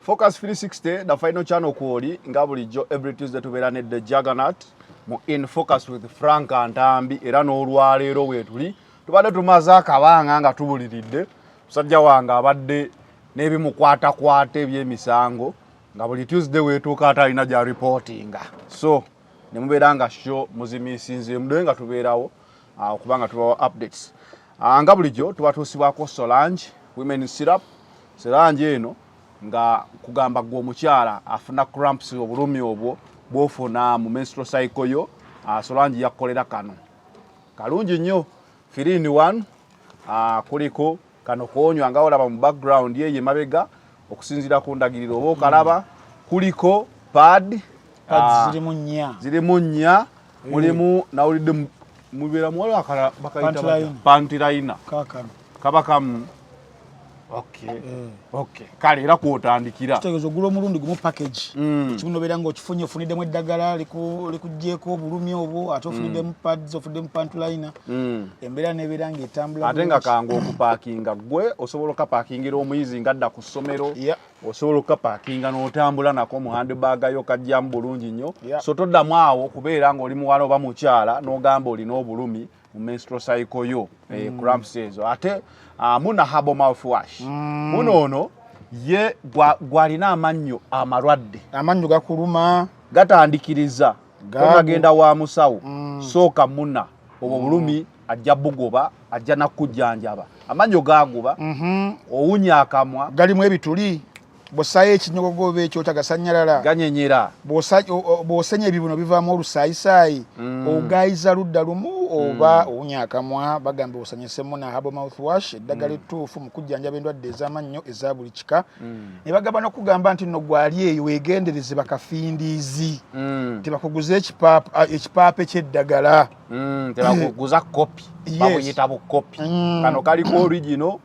Focus 360 the final channel kwoli nga bulijjo every Tuesday tubeera ne the Juggernaut mu In Focus with Frank Antambi era n'olwaleero wetuli tubadde tumaze akabanga nga tubuliridde musajja wange abadde n'ebimukwata eby'emisango nga buli Tuesday wetuuka atalina gya reportinga so ne mubeera nga show muzimiisinze mudde nga tubeerawo okubanga tubawa updates nga bulijjo tubatuusibwako Solange women syrup Solange eno nga kugamba gwo omukyala afuna cramps obulumi obwo bwofuna mu menstrual cycle yo Solange yakolera kano kalungi nnyo 3 in 1 kuliko kano koonywa nga olaba mu background ye mabega okusinzira ku ndagiriro oba okalaba kuliko pad zirimu nnya mulimu nawulidde mubeera muwala akala bakayita pantirayina kabakamu okay kale era kwotandikira kitegezo gulo mulundi gumu package kimuno beera ngo kifunye ofuniddemu eddagala likujjeeko obulumi obwo ate ofuniddemu pads ofuniddemu pantulaina embeera nebeera ng'etambula ate nga kanga okupaakinga gwe osobola okapakingira omuyizi ngadda ku ssomero osobola okapakinga n'otambula nako mu handbag yo kajjamu bulungi nnyo so toddamu awo kubeera ng'oli muwala oba mukyala n'ogamba olina obulumi mu menstrual cycle yo cramps ezo ate muna habo mouthwash muno ono ye gwalina amannyo amalwadde amannyo gakuluma gatandikiriza gagenda wa musawo sooka muna obwo bulumi ajja bugoba ajja nakujjanjaba amannyo gaguba owunya akamwa galimu ebituli bosaye ekinyogogobe ekyo tagasanyalala ganyenyera bosenya ebibuno bivaamu olusaayisayi ogayiza ludda lumu oba owunyakamwa bagambe osanyesemu na habo mouthwash eddagala ettuufu mu kujjanjaba endwadde ez'amannyo eza buli kika ne bagamba n'okugamba nti nno gwali eyo weegendereze bakafindiizi tebakuguza ekipaape ky'eddagala tebakuguza kopi bakuyita bukopi kano kaliko origino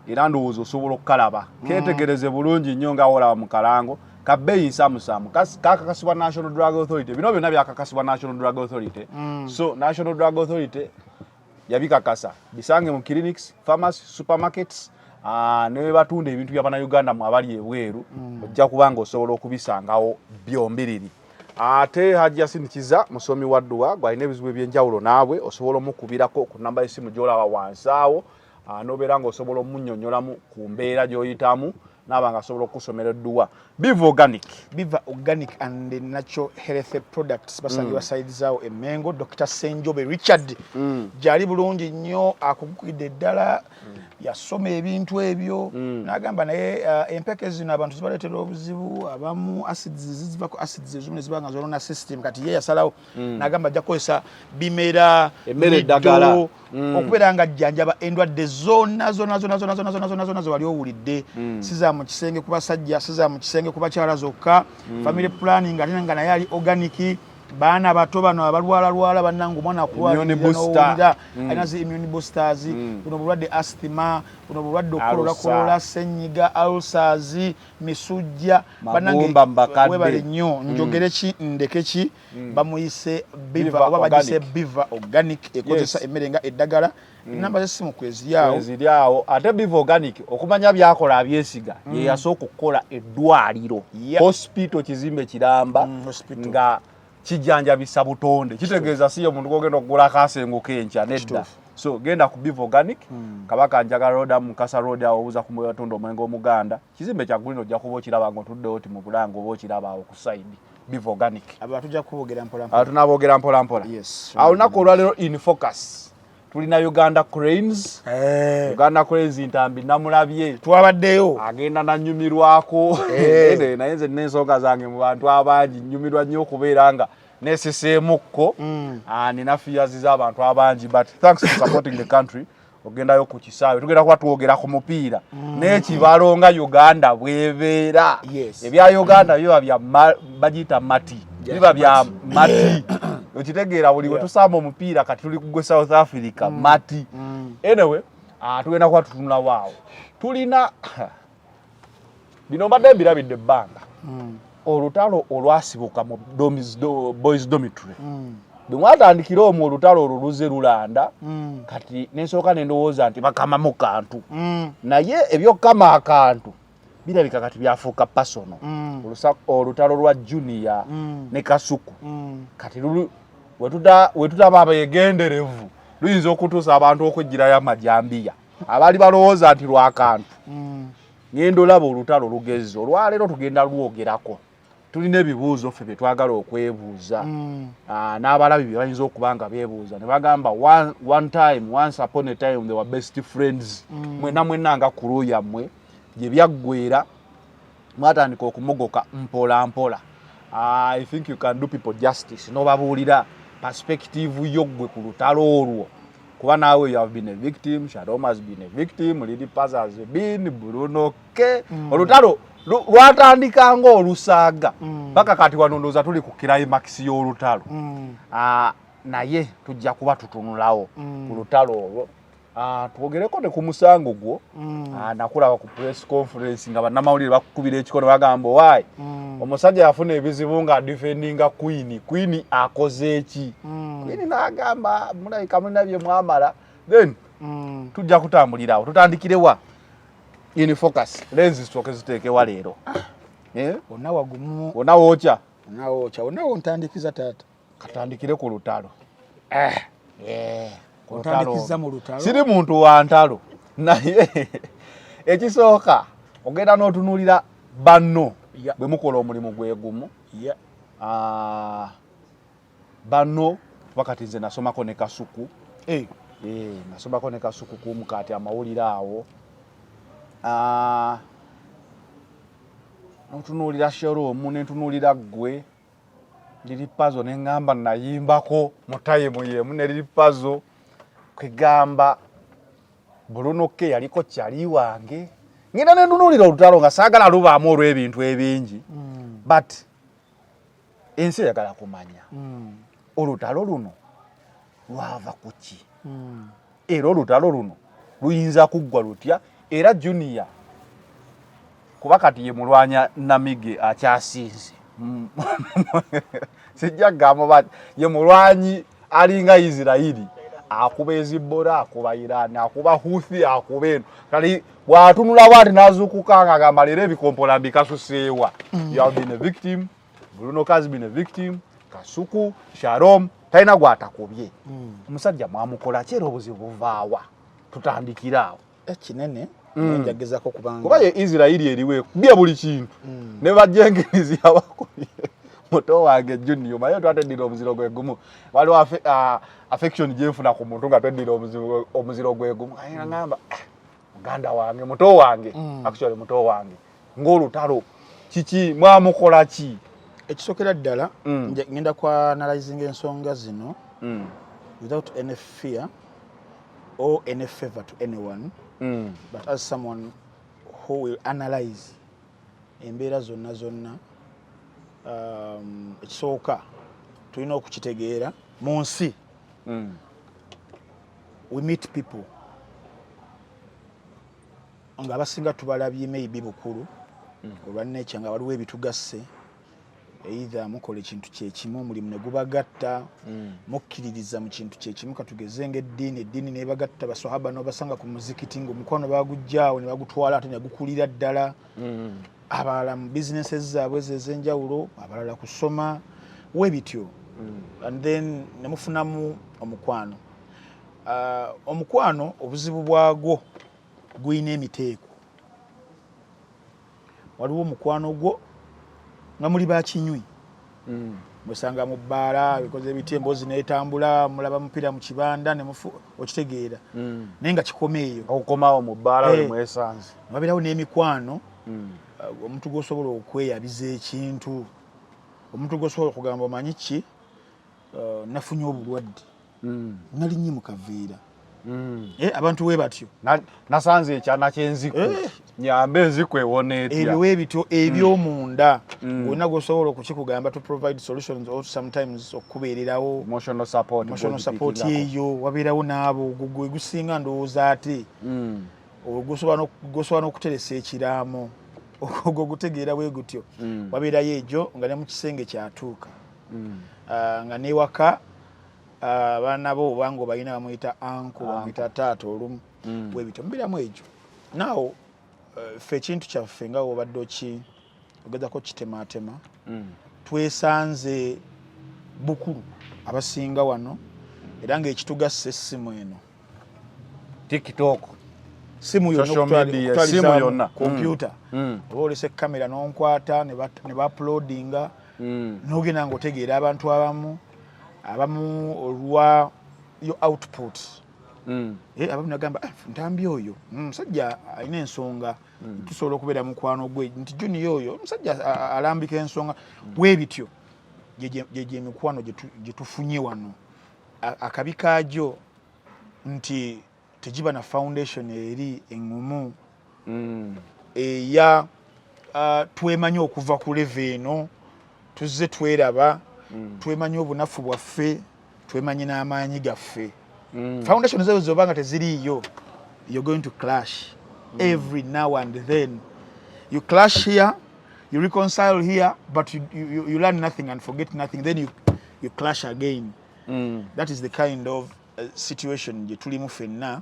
era ndowooza osobola okukalaba ketegereze bulungi nnyo nga wolaba mu kalango kabbeeyi nsamusamu kakakasibwa National Drug Authority bino byonna byakakasibwa National Drug Authority so National Drug Authority yabikakasa bisange mu clinics pharmacy supermarkets ne batunda ebintu bya bana Uganda mu abali ebweru ojja kubanga osobola okubisangawo byombiriri ate Hajja Sindikiza musomi wadduwa gwalina ebizibu ebyenjawulo naabwe osobola omukubirako ku namba y'essimu gy'olaba wansi awo nobeera ng'osobola omunnyonnyolamu ku mbeera gy'oyitamu n'abanga asobola okusomera edduwa Biva Organic and Natural Health Products basangibwa side zaawo Emmengo Dr. Senjobe Richard gyali bulungi nnyo akugukidde eddala yasoma ebintu ebyo n'agamba naye empeke zino abantu zibaleetera obuzibu abamu acids zivako acids ezimu ne zibanga zolona system kati ye yasalawo n'agamba ajja kukozesa bimera emmere eddagala okubeera nga jjanjaba endwadde zonna wali owulidde siza mu kisenge ku basajja siza mu kisenge ku bakyala zokka family planning ate nga naye ali organic baana bato bano abalwala bannangu mwana akulwalira alina zi immune boosters buno bulwadde asthma buno bulwadde okukolola senyiga ulcers misujja bannange webale nnyo njogere ki ndeke ki bamuyise Biva oba bagise Biva Organic ekozesa emmere nga eddagala namba z'essimu kweziryawo ate Biva Organic okumanya byakola abyesiga ye yasooka okukola eddwaliro hospital kizimbe kiramba nga kijjanjabisa butonde kitegeeza siyo omuntu gogenda okugula akasengo kenkya nedda so genda ku Biva Organic Kabaka Njagala Road Mukasa Road awo obuuza ku Mwebatonda omwenge omuganda kizimbe kya green ojja kuba okiraba ng'otuddewo ti mu bulango oba okiraba awo ku side Biva Organic abantu tujja kuboogera mpola tunaboogera mpola awo lunaku olwaleero In Focus tulina Uganda Cranes ntambi namulabye twabaddeyo agenda nanyumirwako naye nze n'ensonga zange mu bantu abangi nyumirwa nnyo okubeera nga neseseemukko nina fears z'abantu abangi but thanks for supporting the country ogendayo ku kisaawe tugenda kuba twogera ku mupiira n'ekibalo nga Uganda bwebeera ebya Uganda biba bya bagiyita mati biba bya mati okitegeera buli we tusamba omupiira kati tuli kugwe South Africa mati anyway tugenda kuba tutunula waawo tulina bino mbadde mbirabidde ebbanga olutalo olwasibuka mu boys dormitory bwe mwatandikira omwo olutalo olwo luze lulanda kati nensooka nendowooza nti bakamamu kantu naye ebyokama akantu birabika kati byafuuka personal olutalo lwa Junior ne Kasuku kati wetutaba abegenderevu luyinza okutuusa abantu okujjirayo amajambiya abaali balowooza nti lwakantu ngenda olaba olutalo lugezi olwaleero tugenda lwogerako tulina ebibuuzo ffe bye twagala okwebuuza n'abalabi bye bayinza okuba nga beebuuza ne bagamba once upon a time they were best friends mwenna nga kulu yammwe gye byaggweera mwatandika okumogoka mpola mpola. I think you can do people justice n'obabuulira perspective yo ggwe ku lutalo olwo kuba naawe you have been a victim, Sharom has been a victim, Lady Paz has been, Bruno K. Olutalo lwatandika ng'olusaaga paka kati wano ndowooza tuli ku climax y'olutalo naye tujja kuba tutunulawo ku lutalo olwo. Twogereko ne ku musango gwo nakulaba ku press conference nga bannamawulire bakukubira ekikono bagamba waayi omusajja yafuna ebizibu nga defendinga Queen akoze eki Queen n'agamba mulabika mulina bye mwamala then tujja kutambulirawo tutandikirewa in focus lenzi stoke ziteekewa leero onna wagumu onna wookya onna wontandikiza taata katandikire ku lutalo otandikiza mu lutalo siri muntu wa ntalo naye ekisooka ogenda n'otunuulira banno bwe mukola omulimu gwe gumu banno wakati nze nasomako ne Kasuku nasomako ne Kasuku kumukati amawulire awo n'otunuulira Sharom n'entunuulira ggwe Lady Paz ne ngamba nayimbako mu time yemu ne Lady Paz kwegamba Bruno K yaliko kyali wange ngenda nentunulira olutalo nga saagala lubaamu olw'ebintu ebingi but ensi eyagala kumanya olutalo luno lwava ku ki era olutalo luno luyinza kuggwa lutya era Junior kuba kati ye mulwanya Namige akyasinze sijja gamba ye mulwanyi alinga Isirairi akuba Ezibora akuba Iran akuba Houthi akuba eno kali bwatunula bwati nazukuka ngagamba leero ebikompola mbikasuseewa you have been a victim Bruno has been a victim Kasuku Sharom talina gwatakubye omusajja mwamukola kyera obuzibu buvaawa tutandikira awo ekinene njagezako kubanga kuba ye Isirairi eriwe bye buli kintu ne bajengenizi abakubye moto wange Junior mayo twatendira omuziro gwe gumu waliwo affection jenfuna ku muntu nga twendira omuziro gwe gumu ngamba muganda wange muto wange actually muto wange ng'olutalo kiki mwamukola ki ekisokera ddala ngenda kwa analyzing ensonga zino without any fear or any favor to anyone but as someone who will analyze embeera zonna ekisooka tulina okukitegeera mu nsi we meet people nga abasinga tubalabye maybe bukulu olwanekya nga waliwo ebitugasse either mukola ekintu kyekimu omulimu ne gubagatta mukkiririza mu kintu kyekimu katugeze ng'eddiini nebagatta baswahaba n'obasanga ku muzikiti ng'omukwano bagujjaawo ne bagutwala ate ne gukulira ddala abalala mu bizinesi zaabwe ez'enjawulo abalala kusoma we bityo and then ne mufunamu omukwano omukwano obuzibu bwagwo guyina emiteeko waliwo omukwano gwo nga muli bakinywi musanga mu bbaala bikoze ebiti emboozi neetambula mulaba mupiira mu kibanda okitegeera naye nga kikoma eyo okukomawo mu bbaala we mwesanze wabeerawo n'emikwano omuntu gwosobola okweyabiza ekintu omuntu gwosobola okugamba omanyi ki nafunye obulwadde nalinnye mu kaviira abantu we batyo nasanze ekyana ky'enziko nyambe enziko ewona etya ebyo ebityo ebyomunda olina gwosobola okukikugamba to provide solutions or sometimes okubeererawo emotional support eyo wabeerawo n'abo gwe gusinga ndowooza ate gwosobola n'okuteresa ekiraamo ogwo gutegeera bwe gutyo wabeerayo egyo nga ne mu kisenge kyatuuka nga newaka abaana bo obanga obalina bamuyita anko bamuyita taata olumu bwebityo mubiramu egyo naawo ffe ekintu kyaffe nga obadde ogezako kitematema twesanze bukulu abasinga wano era ng'ekitugasse essimu eno TikTok simu yonna kompyuta oba olese kamera n'onkwata ne ba-uploadinga n'ogenda ng'otegeera abantu abamu olwa yo output abamu nagamba ntambi oyo musajja alina ensonga tusobola okubeera mukwano gwe nti juni oyo omusajja alambika ensonga bwebityo gyegyo emikwano gye tufunye wano akabi kaagyo nti tegiba na foundation eri engumu eya twemanye okuva ku leve eno tuzze tweraba twemanye obunafu bwaffe twemanye n'amaanyi gaffe foundation zezo zobanga teziriiyo you're going to clash every now and then. You clash here, you reconcile here, but you learn nothing and forget nothing, then you clash again. That is the kind of situation je tulimu fenna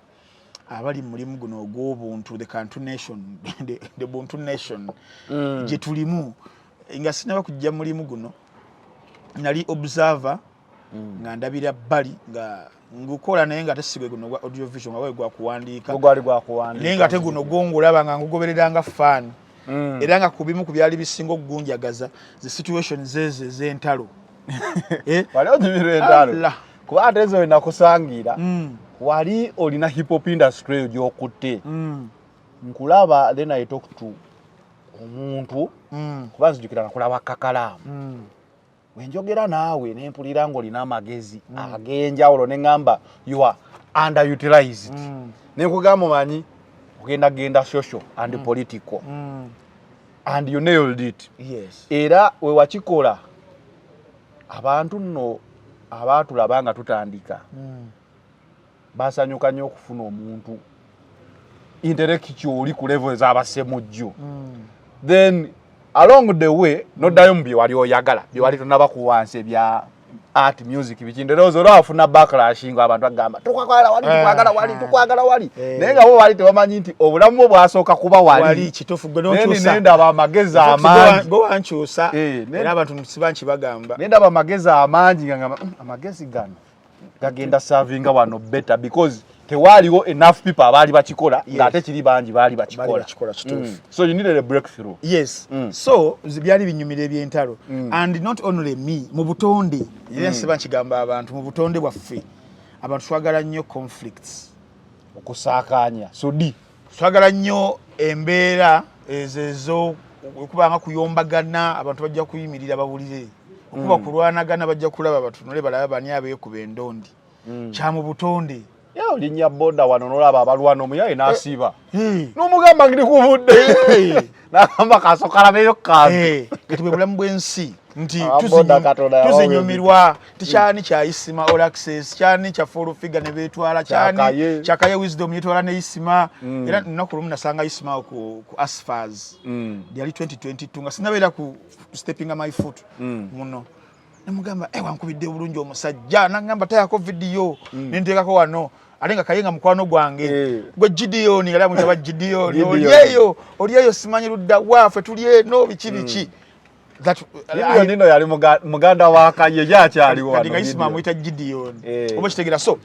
abali mulimu guno ogw'obuntu, the Bantu nation, the Bantu nation je tulimu nga sinaba kujja mulimu guno nali observer nga ndabira bali nga ngukola naye nga tesigwe guno gwa audio visual nga gwa kuwandiika naye nga teguno gongulaba nga ngugobereranga fan era nga kubimu kubyali bisinga okugunjagaza the situation zeze z'entalo wali onyumirwa entalo kuba ate ezo nakusangira wali olina hip hop industry gy'okutte nkulaba then I talk to omuntu kuba nzijukira nakulaba kakalaamu wenjogera naawe nempulira ng'olina amagezi ag'enjawulo ne ngamba you are underutilized nekugamba manyi genda social and political and you nailed it. Yes. Era we wakikola abantu nno abaatulabanga tutandika basanyuka nnyo okufuna omuntu intellectual ku level ez'abasemujju then along the way noddayo mu bye wali oyagala bye wali tonaba kuwansi ebya art music bikinderozo olwafuna backlash ngo abantu agamba tukwagala wali naye nga bo bali tebamanyi nti obulamu bwasooka kuba wali kituufu gwe n'okyusa nenda bamagezi amangi go wankyusa era abantu nsibanki bagamba nenda bamagezi amangi nga amagezi gano gagenda serving wano better because tewaliwo enough people abali bakikola ngate kiri bangi bali bakikola so you needed a breakthrough. Yes. So byali binyumire by'entalo and not only me mu butonde yense bakigamba abantu mu butonde bwaffe abantu twagala nnyo conflicts okusakanya sodi twagala nnyo embeera ezezo okubanga kuyombagana abantu bajja kuyimirira babulire okuba kulwanagana bajja kulaba batunule balaba bani abeekuba endondi kya mu butonde ya olinya boda wano nolaba abalwana omuyaye n'asiba n'omugamba ngiri kuvudde n'agamba kasokala beyo kazi ketubwe bulamu bw'ensi nti tuzinyumirwa tikyani kya isima all access kyani kya full figure ne betwala kyani kyakaye wisdom yetwala ne isima era nnaku lumu nasanga isima ku asfaz yali 2022 nga sinabeera ku stepping my foot muno namugamba wankubidde bulungi omusajja nangamba tayako video nenteekako wano alenga kayenga mukwano gwange gwe Gideon yali amutaba Gideon olieyo simanyi ludda wafe tulye no biki that nino yali muganda wa kaye yakyaliwo wano kadi isima muita Gideon oba kitegera so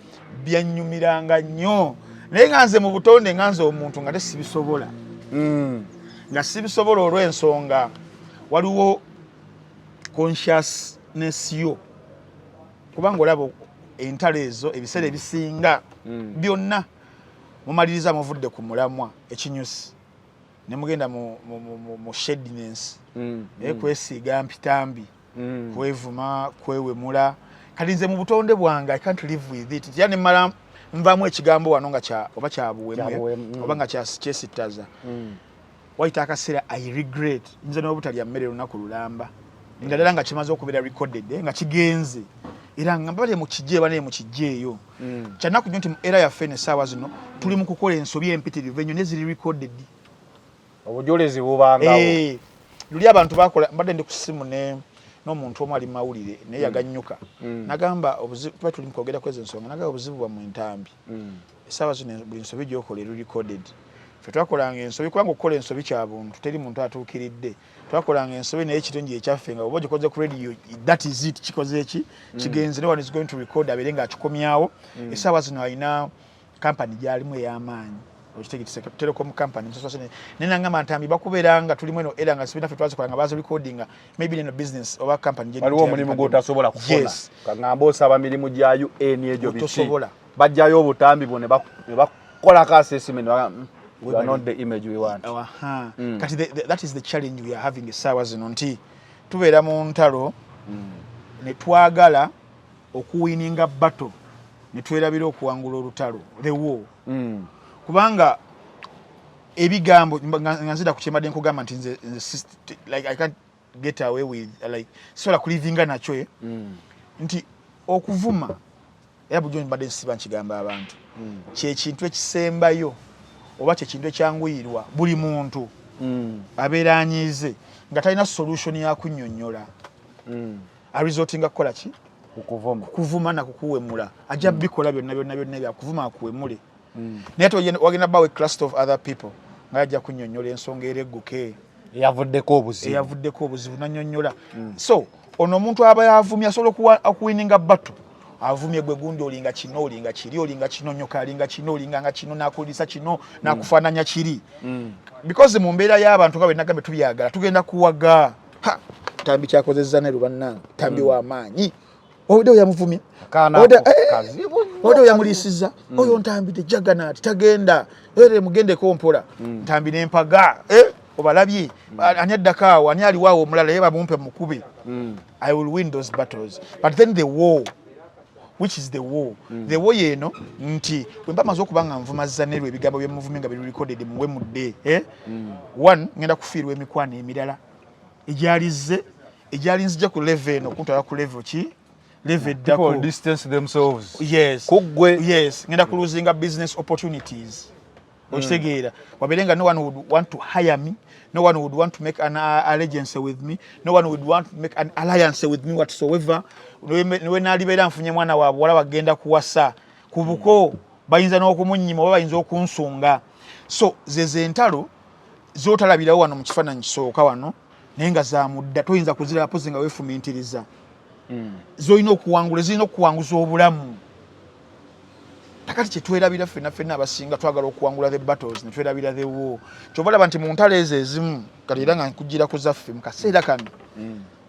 byanyumiranga nnyo naye nganze mu butonde nganze omuntu nga tesibisobola nga sibisobola olw'ensonga waliwo consciousness yo kubanga olabo entalo ezo ebiseera ebisinga byonna mumaliriza muvudde ku mulamwa ekinyusi ne mugenda mu shadiness kwesiiga mpitambi kwevuma kwewemula kati nze mu butonde bwange I can't live with it yani mala nvamu ekigambo wano nga oba kyabuwemu oba nga kyesittaza wayita akaseera I regret nze n'obutalya mmere lunaku lulamba ndala nga kimaze okubeera recorded nga kigenze era nga bali mu kijje ne mu kijjeeyo kyanaku nti mu era ya fene sawa zino tuli mu kukola ensobi empitirivu enyo neziri recorded obujolezi bubangawo luli abantu bakola mbadde ndi ku simu n'omuntu omu ali mawulire naye yaganyuka nagamba obuzibu tuba tuli mu kwogera kw'ezo ensonga nagamba obuzibu bwa mu ntambi sawa zino buli nsobi gy'okola eri recorded ffe twakolanga ensobi kubanga okukola ensobi kya buntu teri muntu atuukiridde twakolanga ensobi naye ekitonji ekyaffe nga oba gikoze ku radio that is it kikoze eki kigenze no one is going to record abeere nga akikomyawo essaawa zino alina kampani gyalimu ey'amaanyi okitegekise telecom company msososene nena ngamba ntambi bakubeera nga tulimu eno era nga sibina ffe twazikolanga bazo recording maybe neno business oba company gye waliwo omulimu gw'otasobola kufuna kangamba osaba mirimu gya UN egyo biti bajjayo obutambi bwo ne bakolako assessment we are not the image we want. Kati that is the challenge we are having essaawa zino nti tubeera mu ntalo ne twagala okuwininga battle ne twerabira okuwangula olutalo the war kubanga ebigambo nga nzida kukyembadde nkugamba nti nze like I can't get away with like sola kulivinga nakyo nti okuvuma era bujo mbadde nsiba nkigamba abantu kye kintu ekisembayo oba kye kintu ekyanguyirwa buli muntu abeera anyiize nga talina solution ya kunnyonnyola aresortinga kukola ki kuvuma na kukuwemula ajja bikola byonna byakuvuma akuwemule naye wagenda bawe cluster of other people nga ajja kunnyonnyola ensonga eregguke eyavuddeko obuzibu nannyonnyola so ono omuntu aba yavumya asobola okuwininga battle avumye gwe gundi olinga kino olinga kiri olinga kino nyoka alinga kino olinga nga kino nakulisa kino nakufaananya kiri because mu mbeera y'abantu nga bwe nagambe tubyagala tugenda kuwaga tambi kyakozezza ne lubanna tambi w'amaanyi oyo yamuvumye oyo yamulisiza oyo ntambide juggernaut tagenda ere mugende kompola ntambi n'empaga obalabye ani addakaawo ani aliwaawo omulala ye bamumpe mukube I will win those battles but then the war which is the war the war yeno nti bwe maze okubanga nvumazza nerwe ebigambo by'emuvumi nga biri recorded muwe mudde one ngenda kufiirwa emikwano emirala ejyalinzija ku level eno kuntala ku level ki level dako people distance themselves yes ngenda ku losing business opportunities okitegeera waberenga no one would want to hire me no one would want to make an allegiance with me no one would want to make an alliance with me whatsoever we nalibeera nfunye mwana wa bwala bagenda kuwasa kubuko bayinza n'okumunyima oba bayinza okunsunga so zeze ntalo zotalabirawo wano mu kifaananyi kisooka wano naye nga za mudda toyinza kuzira pozi nga weefumintiriza zolina okuwangula zirina okuwanguza obulamu takati kyetwerabira ffenna abasinga twagala okuwangula the battles ne twerabira the war kyobalaba nti mu ntalo ezo ezimu kati era nga nkugira kuzaffe mu kaseera kano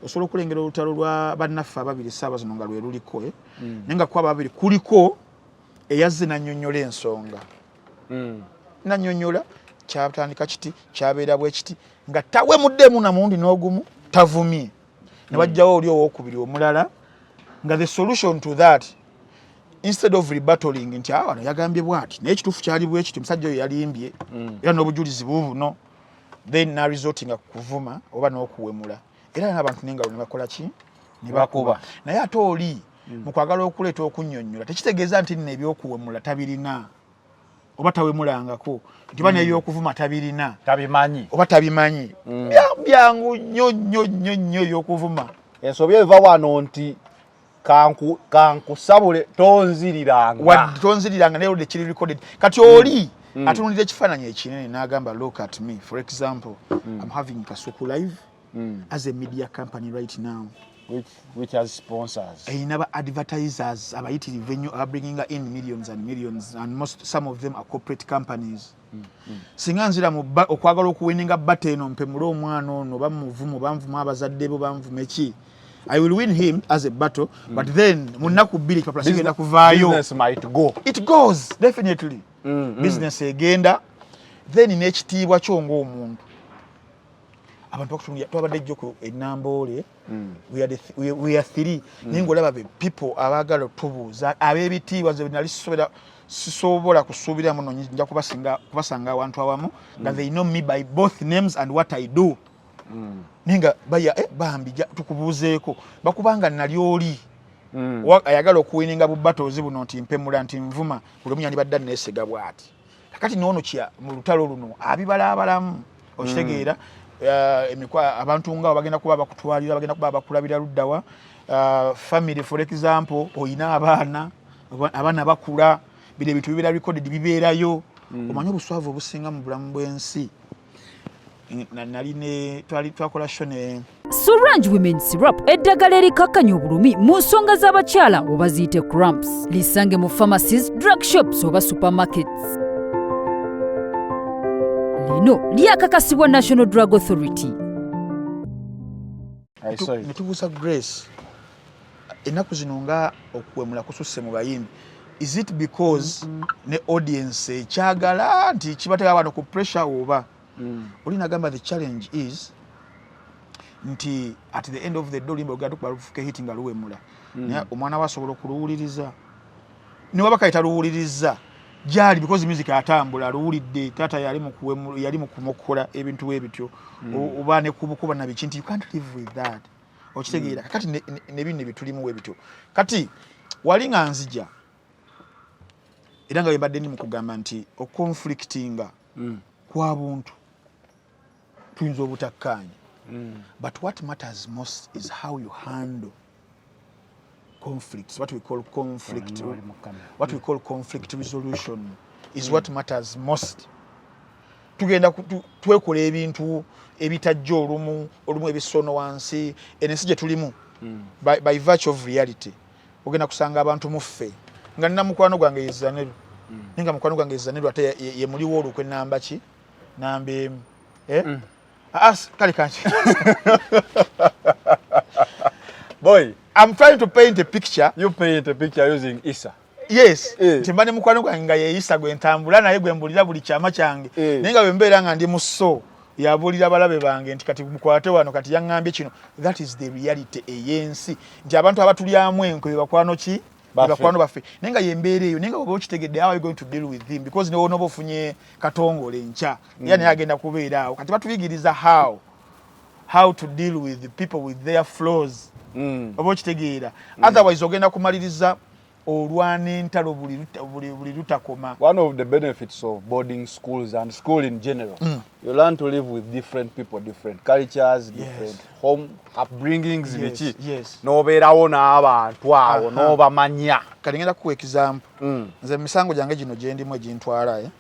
osobola okulengera olutalo lwa bannaffe ababiri saaba zino nga lwe luliko naye nga kwaba ababiri kuliko eyazze nannyonnyola ensonga nannyonnyola kyatandika kiti kyabeera bwe kiti nga tawemuddemu na mulundi n'ogumu tavumye ne bajjawo oli owookubiri omulala nga the solution to that instead of rebattling nti wano yagambye bwati naye ekituufu kyali bwe kiti musajja oyo yalimbye era n'obujulizi buubuno then na resorting kuvuma oba n'okuwemula era n'abantu n'engalo ne bakola ki ne bakuba naye ate oli mu kwagala okuleeta okunnyonnyola tekitegeeza nti nno ebyokuwemula tabirina oba tawemulangako nti ba n'ebyokuvuma tabirina tabimanyi oba tabimanyi byangu nnyo ebyokuvuma ensobi eva wano nti kankusabule tonziriranga naye oludde kiri recorded kati oli atunulira ekifaananyi ekinene n'agamba look at me for example I'm having Kasuku Live as a media company right now which has sponsors einaba advertisers abayitirivu ennyo are bringing in millions and millions and some of them are corporate companies singa nzira mu okwagala okuwininga batta eno mpemula omwana ono bamuvumu banvuma abazadde bo banvuma eki I will win him as a battle but then munaku bbiri papula sigenda kuvaayo business might go it goes definitely business egenda then n'ekitiibwa kyo ng'omuntu abantu bakutunulira twabadde jjoko ennamboole we are three naye ng'olaba be people abaagala otubuuza ab'ebitiibwa ze nali sisobola kusuubiramu no nja kubasanga awantu awamu nga they know me by both names and what I do ninga baya bambi tukubuuzeeko bakubanga nali oli ayagala okuwininga bu battles buno nti mpemula nti nvuma buli yandi badda neesega bwati kakati noono kya mu lutalo luno abibala abalamu okitegeera abantu nga bagenda kuba bakutwalira bagenda kuba bakulabira luddawa family for example oyina abaana bakula bire bitu bibera recorded bibeerayo omanyi obuswavu obusinga mu bulamu bw'ensi nali ne twakola show ne Sorange Women Syrup eddagala erikakkanya obulumi mu nsonga z'abakyala oba ziyite cramps. Lisange mu pharmacies, drug shops oba supermarkets. Lino lyakakasibwa National Drug Authority. ne tubuuza Grace ennaku zino nga okuwemula kususse mu bayimbi. Is it because ne audience ekyagala nti kibateka abantu ku pressure oba oli nagamba the challenge is nti at the end of the day olimba ogenda tukuba lufuke hiti nga luwemula naye omwana we asobola okuluwuliriza ne waba kayita luwuliriza gyali because music atambula aluwulidde taata yali mu kumukola ebintu webityo oba ne kubukuba na biki nti you can't live with that okitegeera kati ne bino bitulimu webityo kati wali nga nzija era nga wembadde ndi mu kugamba nti okonflictinga kwa buntu tuyinza obutakkaanya but what matters most is how you handle conflicts. What we call conflict resolution is what matters most. Tugenda twekola ebintu ebitajja olumu ebisono wansi ensi gye tulimu by virtue of reality ogenda kusanga abantu muffe nga nina mukwano gwange Yezaneru ninga mukwano gwange Yezaneru ate ye muliwo olukwe namba ki namba emu kale kanchi boy, I'm trying to paint a picture. You paint a picture using Isa. Yes. Timbane mukwano gwange nga ye Isa gwe ntambula naye gwe mbulira buli kyama kyange. Naye nga bwe mbeera nga ndi mu so yabulira balabe bange nti kati mukwate wano kati yaŋŋambye kino. That is the reality eyensi. Nti abantu abatulyamu enkwe bakwano ki? Bakwano baffe. Naye nga ye mbeera eyo naye nga bwe okitegedde how are you going to deal with him because ne wonoba ofunye katongole nkya. Era naye agenda kubeera awo. Kati batuyigiriza how to deal with the people with their flaws. Oba okitegeera otherwise ogenda kumaliriza olwana entalo buli lutakoma. One of the benefits of boarding schools and school in general, you learn to live with different people, different cultures, different home upbringings. Nobeerawo n'abantu awo n'obamanya. Kati ngenda kuwa example. Nze misango gyange gino gye ndimu egintwala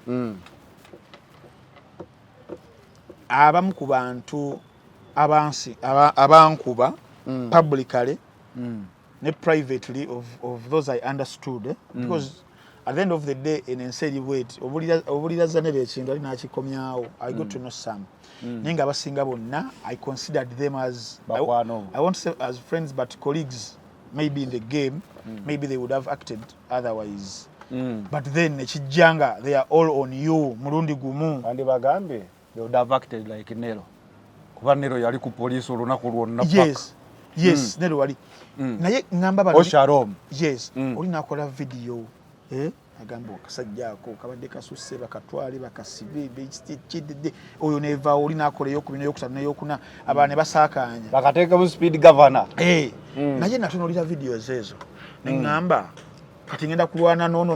abamu ku bantu abankuba publicly ne privately of those I understood because at the end of the day in ensi wait obulira zanere ekintu ali nakikomyawo I got to know some ninga abasinga bonna I considered them as I won't say as friends but colleagues maybe in the game maybe they would have acted otherwise but then ekijjanga they are all on you mulundi gumu andi bagambe they would have acted like Nero kuba Nero yali ku police olunaku lwonna yes Nero wali naye ngamba bano Osharom oli nakola video agamba okasajja ako kabadde kasusse bakatwale bakasibe bekidde oyo neva oli nakola eyokubina eyokutano n'eyokuna abaana basaakaanya bakateeka mu speed governor naye natunulira videos ezo ne ngamba kati ngenda kulwana nono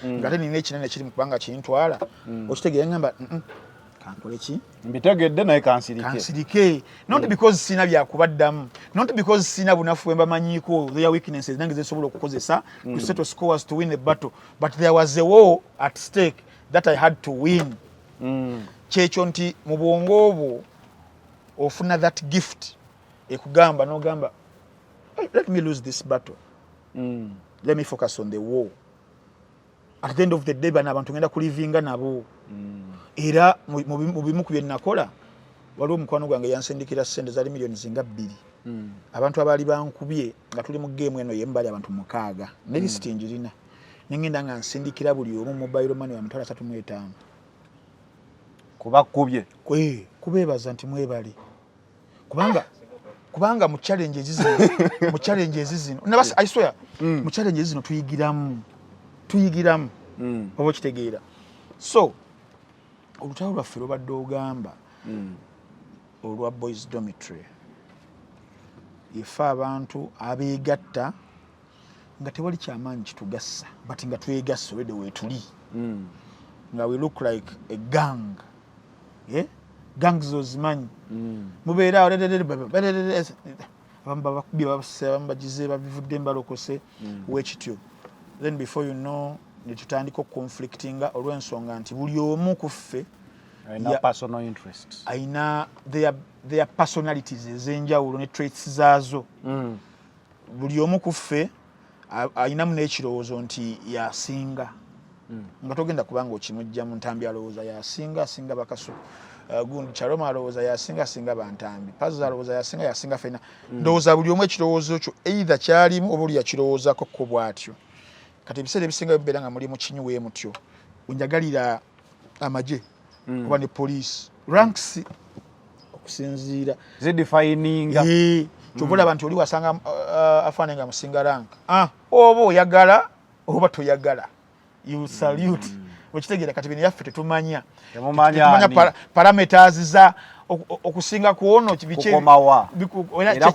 ngate nina ekinene kiri mu kubanga kintwala okitegeera ngamba kankole ki mbitegedde naye kansirike not because sina byakubaddamu not because sina bunafu bwe mbamanyiiko their weaknesses nange zesobola okukozesa to settle scores to win a battle but there was a war at stake that I had to win kyekyo nti mu bwongo obwo ofuna that gift ekugamba n'ogamba let me lose this battle let me focus on the war at the end of the day bana abantu ngenda kulivinga nabo era mu bimu ku bye nakola waliwo omukwano gwange yansindikira ssente zali milioni zinga 2 abantu abaali bankubye nga tuli mu game eno yembali abantu 6 ne lisiti njirina ningenda nga nsindikira buli omu mobile money wa $35 kubakubye kubeebaza nti mwebali kubanga mu challenge ezizino nabasa I swear mu challenge ezizino tuyigiramu oba okitegeera so olutalo lwaffe lubadde ogamba olwa boys dormitory ife abantu abeegatta nga tewali kyamaanyi kitugassa but nga twegassa olwedde weetuli nga we look like a gang gang zozimanyi mubeera awo abamu babakubye babagize babivudde mbalokose wekityo then before you know ne tutandika okukonflictinga olw'ensonga nti buli omu ku ffe personal interests ayina their personalities ez'enjawulo ne traits zaazo. Buli omu ku ffe ayinamu n'ekirowoozo nti yasinga nga togenda kubanga okimujja mu ntambi alowooza yasinga Bakasuku, gundi Kyaloma alowooza yasinga Bantambi, Pazzo alowooza yasinga fena. Ndowooza buli omu ekirowoozo kyo either kyalimu oba oli yakirowoozaako ko bw'atyo. Kati ebiseera ebisinga bibeera nga muli mu kinyuwe mutyo, wenjagalira amagye oba ne police ranks okusinziira zidefininga kyova olaba nti oli wasanga afaanane nga musinga rank oba oyagala oba toyagala you salute okitegeera. Kati bino yaffe tetumanya parameters za okusinga kuono kukomawa era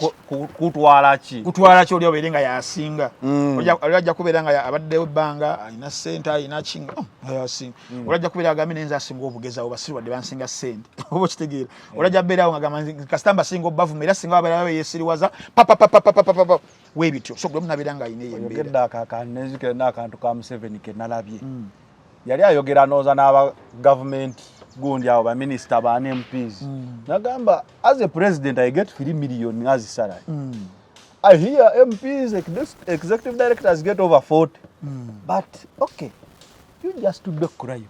kutwala ki oli obeere nga yasinga oli ajja kubeera nga abaddewo ebbanga alina ssente alina kinga yasinga oli ajja kubeera agambe nenza asinga obugezi abo basiri wadde bansinga ssente oba okitegeera oli ajja beerawo nga gamba kasita mbasinga obbavumu era singa babeera beeyesiriwaza papapapapapapa weebityo so buli omu nabeera nga alina eyembeera. Nezikira n'akantu ka Museveni ke nalabye yali ayogera nooza n'aba gavumenti gundi abo baminister ba MPs nagamba as a president I get 3 million as salary. I hear MPs executive directors get over 40 but okay you just do the crime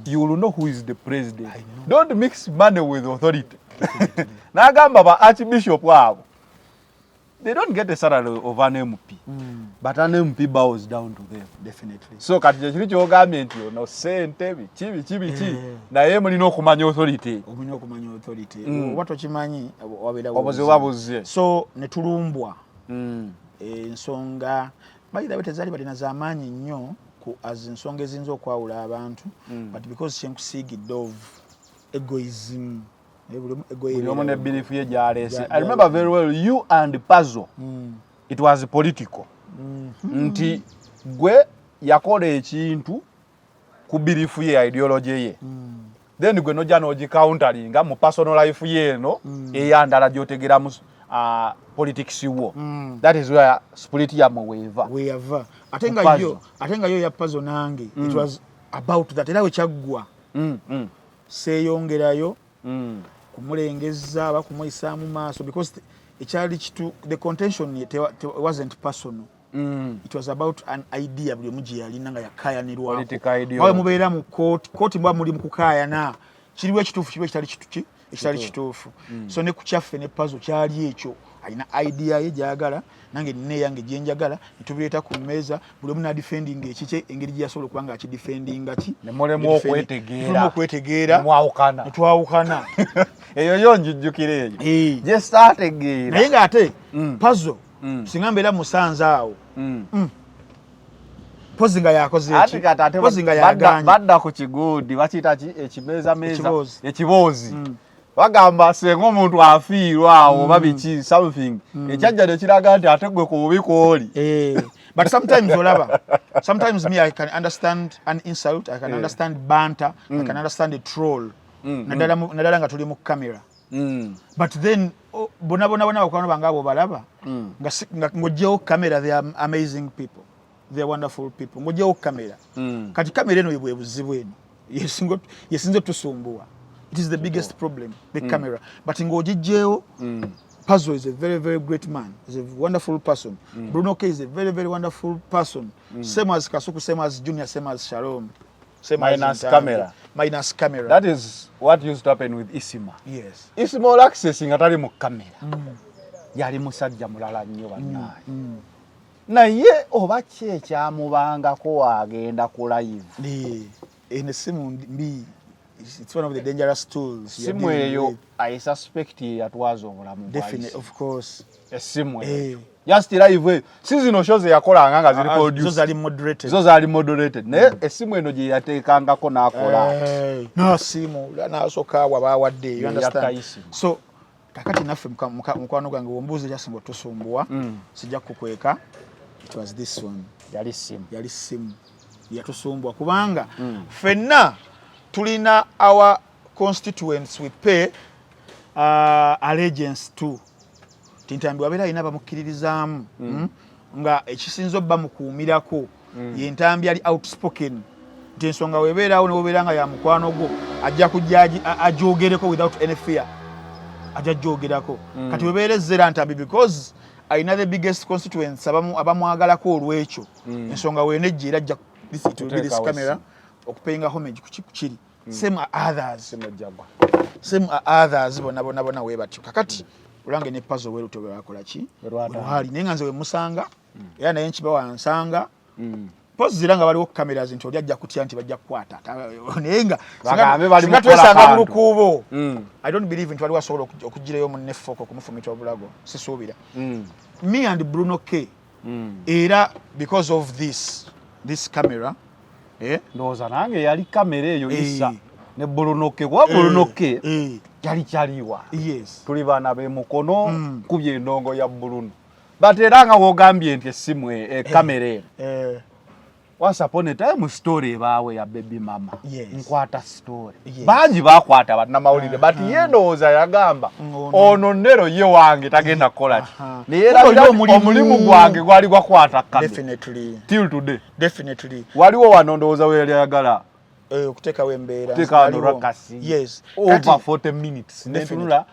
you will know who is the president. Don't mix money with authority. Nagamba ba archbishop wabo they don't get a salary of an MP but an MP bows down to them definitely. So kati kiri kyogambye nti ono ssente biki naye mulina okumanya authority oba tokimanyi wabeera so ne tulumbwa ensonga bayirabe tezaali balina z'amaanyi nnyo as ensonga eziyinza okwawula abantu but because kyenkusiigidde of egoism I remember very well you and Pazzo it was political nti gwe yakola ekintu ku birifu ye ideology ye then gwe nojja n'ogicounteringa mu personal life ye eno eyandala gy'otegera mu politics wo that is where split weeva ate nga yo ya Pazzo nange it was about that era we kyaggwa seeyongerayo kumulengeza aba kumuyisaamu maaso because ekyali kitu the contention wasn't personal it was about an idea buli omuji yalina nga yakayanirwako bawe mubeera mu kooti mba muli mu kukaayana kiriwo ekituufu kibe ekitali kituufu so ne kukyaffe ne Pazzo kyali ekyo alina idea ye gyagala nange nine yange gyenjagala nitubireeta ku mmeeza buli omu nadefendinga ekike engeri gyasobola okuba nga akidefendinga ki nemulemu okwetegeera netwawukana eyo yo njijjukira eyo gye saategeera naye ng'ate Pazzo singa mbeera musanze awo pozi nga yakoze pozi nga yaganye badda ku kiguudi bakiyita ki ekiboozi bagamba senga omuntu afiirwa awo oba biki something ekyajja nekiraga nti ate gwe ku bubi kwoli but sometimes olaba sometimes me I can understand an insult I can understand banter I can understand a troll nadala nga tuli mu kamera but then bona bakwano bange abo balaba nga ng'oggyewo kamera they are amazing people they are wonderful people ng'oggyewo kamera kati kamera eno bwe buzibu eno yesinze tusumbuwa. It is the biggest problem, the camera. But in Ngojijeo, Pazzo is a very, very great man. He's a wonderful person. Bruno K is a very, very wonderful person. Same as Kasuku, same as Junior, same as Shalom. Same minus as camera. Minus camera. That is what used to happen with Isima. Yes. Isima all accessing atali mu camera. Yali musajja mulala nnyo bannaayi. Naye oba ki ekyamubangako agenda ku live. Enesimu mbi. It's one of the dangerous tools. Simu eyo I suspect yatwaza obulamu. Definitely, of course. Esimu eyo. Just live sizino shows yakolanga nga ziri produce. Zo zali moderated. Naye esimu eno gye yateekangako n'akola. No simu n'asooka wabawadde. You understand? So kakati naffe mukwano gwange wombuuze kyasinga otusumbuwa sijja kukweka. It was this one. Yali simu. Yatusumbuwa kubanga ffenna tulina our constituents we pay allegiance to. Tintambi wabeera alina bamukkiririzaamu nga ekisinza obba mukuumirako ye ntambi ali outspoken nti ensonga webeerawo newebeera nga ya mukwano gwo ajja kujja ajogereko without any fear ajja jogerako kati webeera ezera ntambi because ayina the biggest constituents abamwagalako olwekyo ensonga wenejja era ajja this camera okupayinga homage kukiri same others bona webatyo kakati olange ne puzzle weruto bwakola ki ruhali naye nga nze wemusanga era naye nkiba wansanga pozi ziranga baliwo cameras nti oli ajja kutya nti bajja kukwata naye nga singa twesanga mu lukuubo I don't believe nti waliwo asobola okugirayo mu nefoko kumufumita obulago sisuubira me and Bruno K era because of this camera ndowooza nange yali kamera eyo isa ne Bruno K kuba Bruno K yali kyaliwa tuli baana b'emukono kubye endongo ya Bruno but era nga wogambye nti essimu kamera eno once upon a time story ebaawe ya baby mama nkwata story bangi bakwata bannamawulire but ye ndowooza yagamba ono nnero ye wange tagenda kukola ki naye era omulimu gwange gwali gwakwata kamera till today waliwo wano ndowooza we yali ayagala okuteekawo embeera teekano rakasi over 40 minutes netunula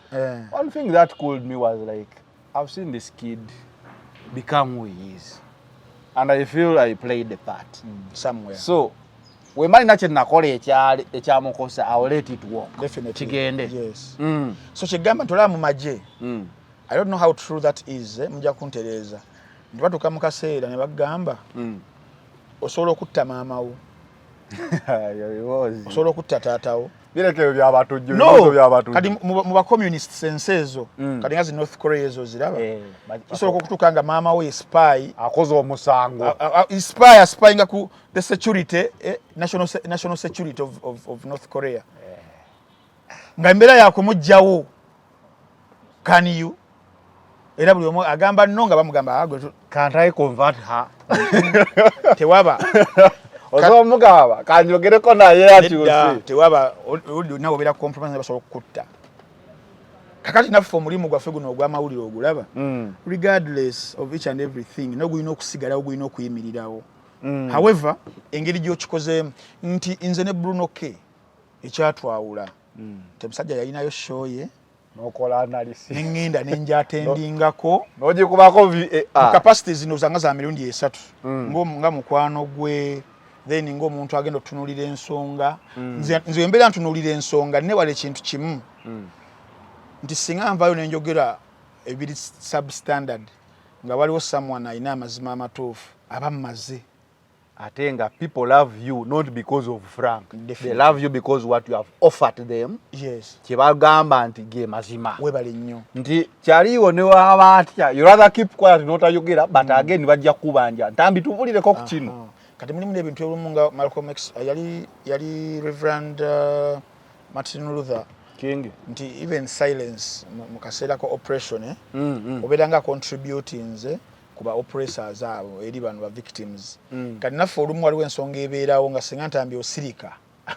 one thing that cooled me was like I've seen this kid become who he is and I feel I played the part somewhere so we mali nache nakola ekyamukosa I will let it work definitely kigende so kigamba ntolaba mu maje I don't know how true that is mujja kuntereza ntibatuka mu kaseera ne bagamba osobola okutta maama wo osobola okutta taatawo birekeo byabatujju kati mu ba communists ensezo kati nga zi North Korea ezo ziraba osobola okutuuka nga maama we spy akoze omusango spyinga ku the security national security of North Korea nga embeera yakumugjawo can you era buli omu agamba no nga bamugamba can't I convert her tewaba ozo mugaba kanyogereko naye ati tewaba nawo bera compromise basobola okutta kakati naffe omulimu gwaffe guno ogw'amawulire ogulaba regardless of each and everything nogulina okusigalawo gulina okuyimirirawo however engeri gy'okikozeemu nti nze ne Bruno K ekyatwawula temusajja yalinayo show ye nokola analysis nengenda nenjatendingako nogikubako capacity zino zanga za mirundi 3 nga mukwano gwe then ng'omuntu agenda otunulira ensonga nze mbeera ntunulira ensonga ne wale kintu kimu nti singa nvayo nenjogera ebiri substandard nga waliwo someone ayina amazima amatuufu aba mmaze ate nga people love you not because of Frank they love you because what you have offered them kyebagamba nti ge mazima webale nnyo nti kyaliwo ne waba atya you rather keep quiet n'otayogera but again bajja kubanja ntambi tubulireko ku kino kati mulimu n'ebintu ebimu nga Malcolm X yali Reverend Martin Luther King nti even silence mu kaseera ko oppression obeera nga contributing nze kuba oppressors abo eri bano ba victims kati naffe olumu waliwo ensonga ebeerawo nga singa ntambi osirika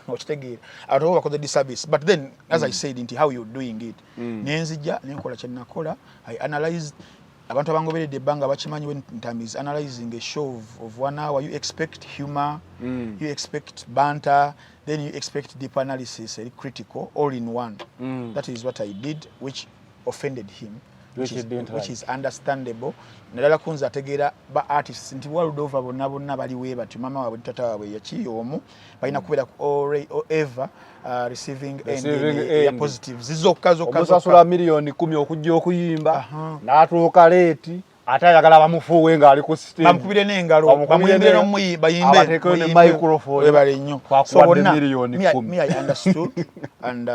okitegeera ate bakoze disservice but then as I said nti how you doing it nenzija nenkola kye nakola I analyzed abantu abangoberedde ebbanga bakimanyi when ntambi is analyzing a show of 1 hour you expect humor you expect banter then you expect deep analysis very critical all in one that is what I did which offended him which is understandable nalala kunza ategeera ba artists nti Waldova bonna bali weba ti mama waabwe tata waabwe yakiyoomu balina kubeera ever receiving ya positives zizokka omusasula milioni 10 okujja okuyimba n'atuuka leeti ate ayagala bamufuuwe ng'ali ku stage bamukubire n'engalo bamuyimbire n'omuyi bayimbe abateekeo ne microphone webale nnyo kwakuwadde milioni 10 me I understood and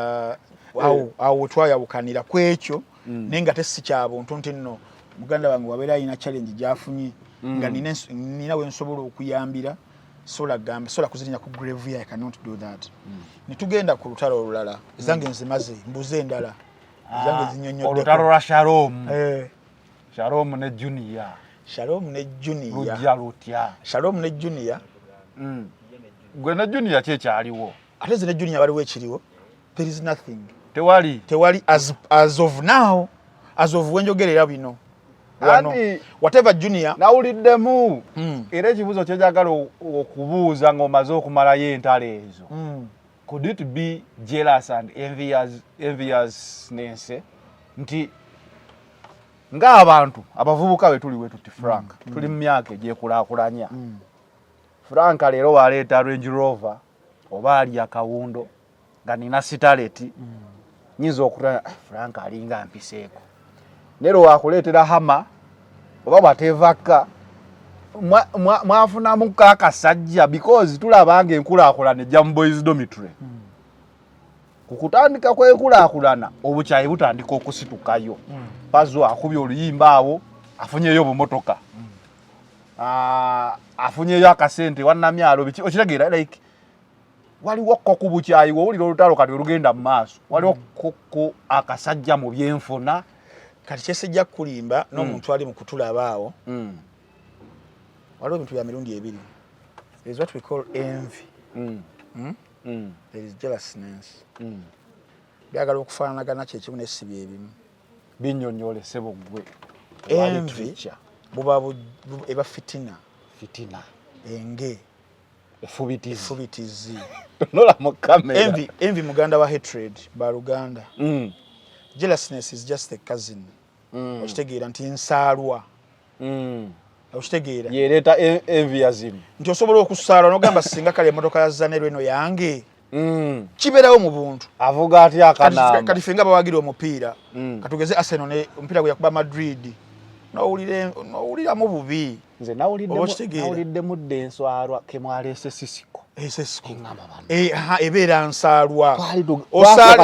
awo twayawukanira ku ekyo nenga tesi kyabuntu nti nno muganda wange wabeera ayina challenge gyafunye nga nina wensobola okuyambira sola kuzirinya ku grave I cannot do that nitugenda ku lutalo olulala ezange nzimaze mbuze endala ezange zinyonyodde olutalo lwa Shalom ne Junior lujja lutya Shalom ne Junior gwe ne Junior kyekyaliwo ate zine Junior baliwo ekiriwo there is nothing tewali as of now as of wenjogerera bino wano whatever Junior nawuliddemu era ekibuuzo kyenjagala okubuuza ng'omaze okumalayo entalo ezo could it be jealous and enviousness nti ng'abantu abavubuka be tuli wetuti Frank tuli mu myaka egyekulaakulanya Frank leero waleeta Range Rover oba ali akawundo nga nina sitaleti nyinza okutanya Frank alinga mpiseeko nero wakuleetera hama oba bwatevaka mwafunamu kakasajja because tulabanga enkulaakulana ejja mu boys dormitory kukutandika kwekulaakulana obukyayi butandika okusitukayo pazo akubye oluyimba awo afunyeyo bumotoka afunyeyo akasente wannamyalo okitegeera like waliwo ku bukyayi wowulira olutalo kati olugenda mu maaso waliwo ko akasajja mu byenfuna kati kyesejja kulimba n'omuntu ali mu kutulaba awo waliwo ebintu bya mirundi ebiri. There is what we call envy. There is jealousness. Byagala okufaanagana kyekimu n'essibi ebimu binnyonnyole ssebo ggwe envy buba eba fitina enge efubitizi nola mu kamera envy muganda wa hatred ba Luganda. Jealousness is just a cousin. Okitegeera nti nsaalwa okitegeera yereeta envyism nti osobola okusaalwa n'ogamba singa kale emmotoka ya Zanero eno yange kibeerawo mu buntu avuga atya akanamba kati fenga bawagira omupiira katugeze Arsenal ne omupiira gwe yakuba Madrid n'owuliramu bubi nze nawulidde mudde enswalwa kemwaleese Sisiko ebeera nsaalwa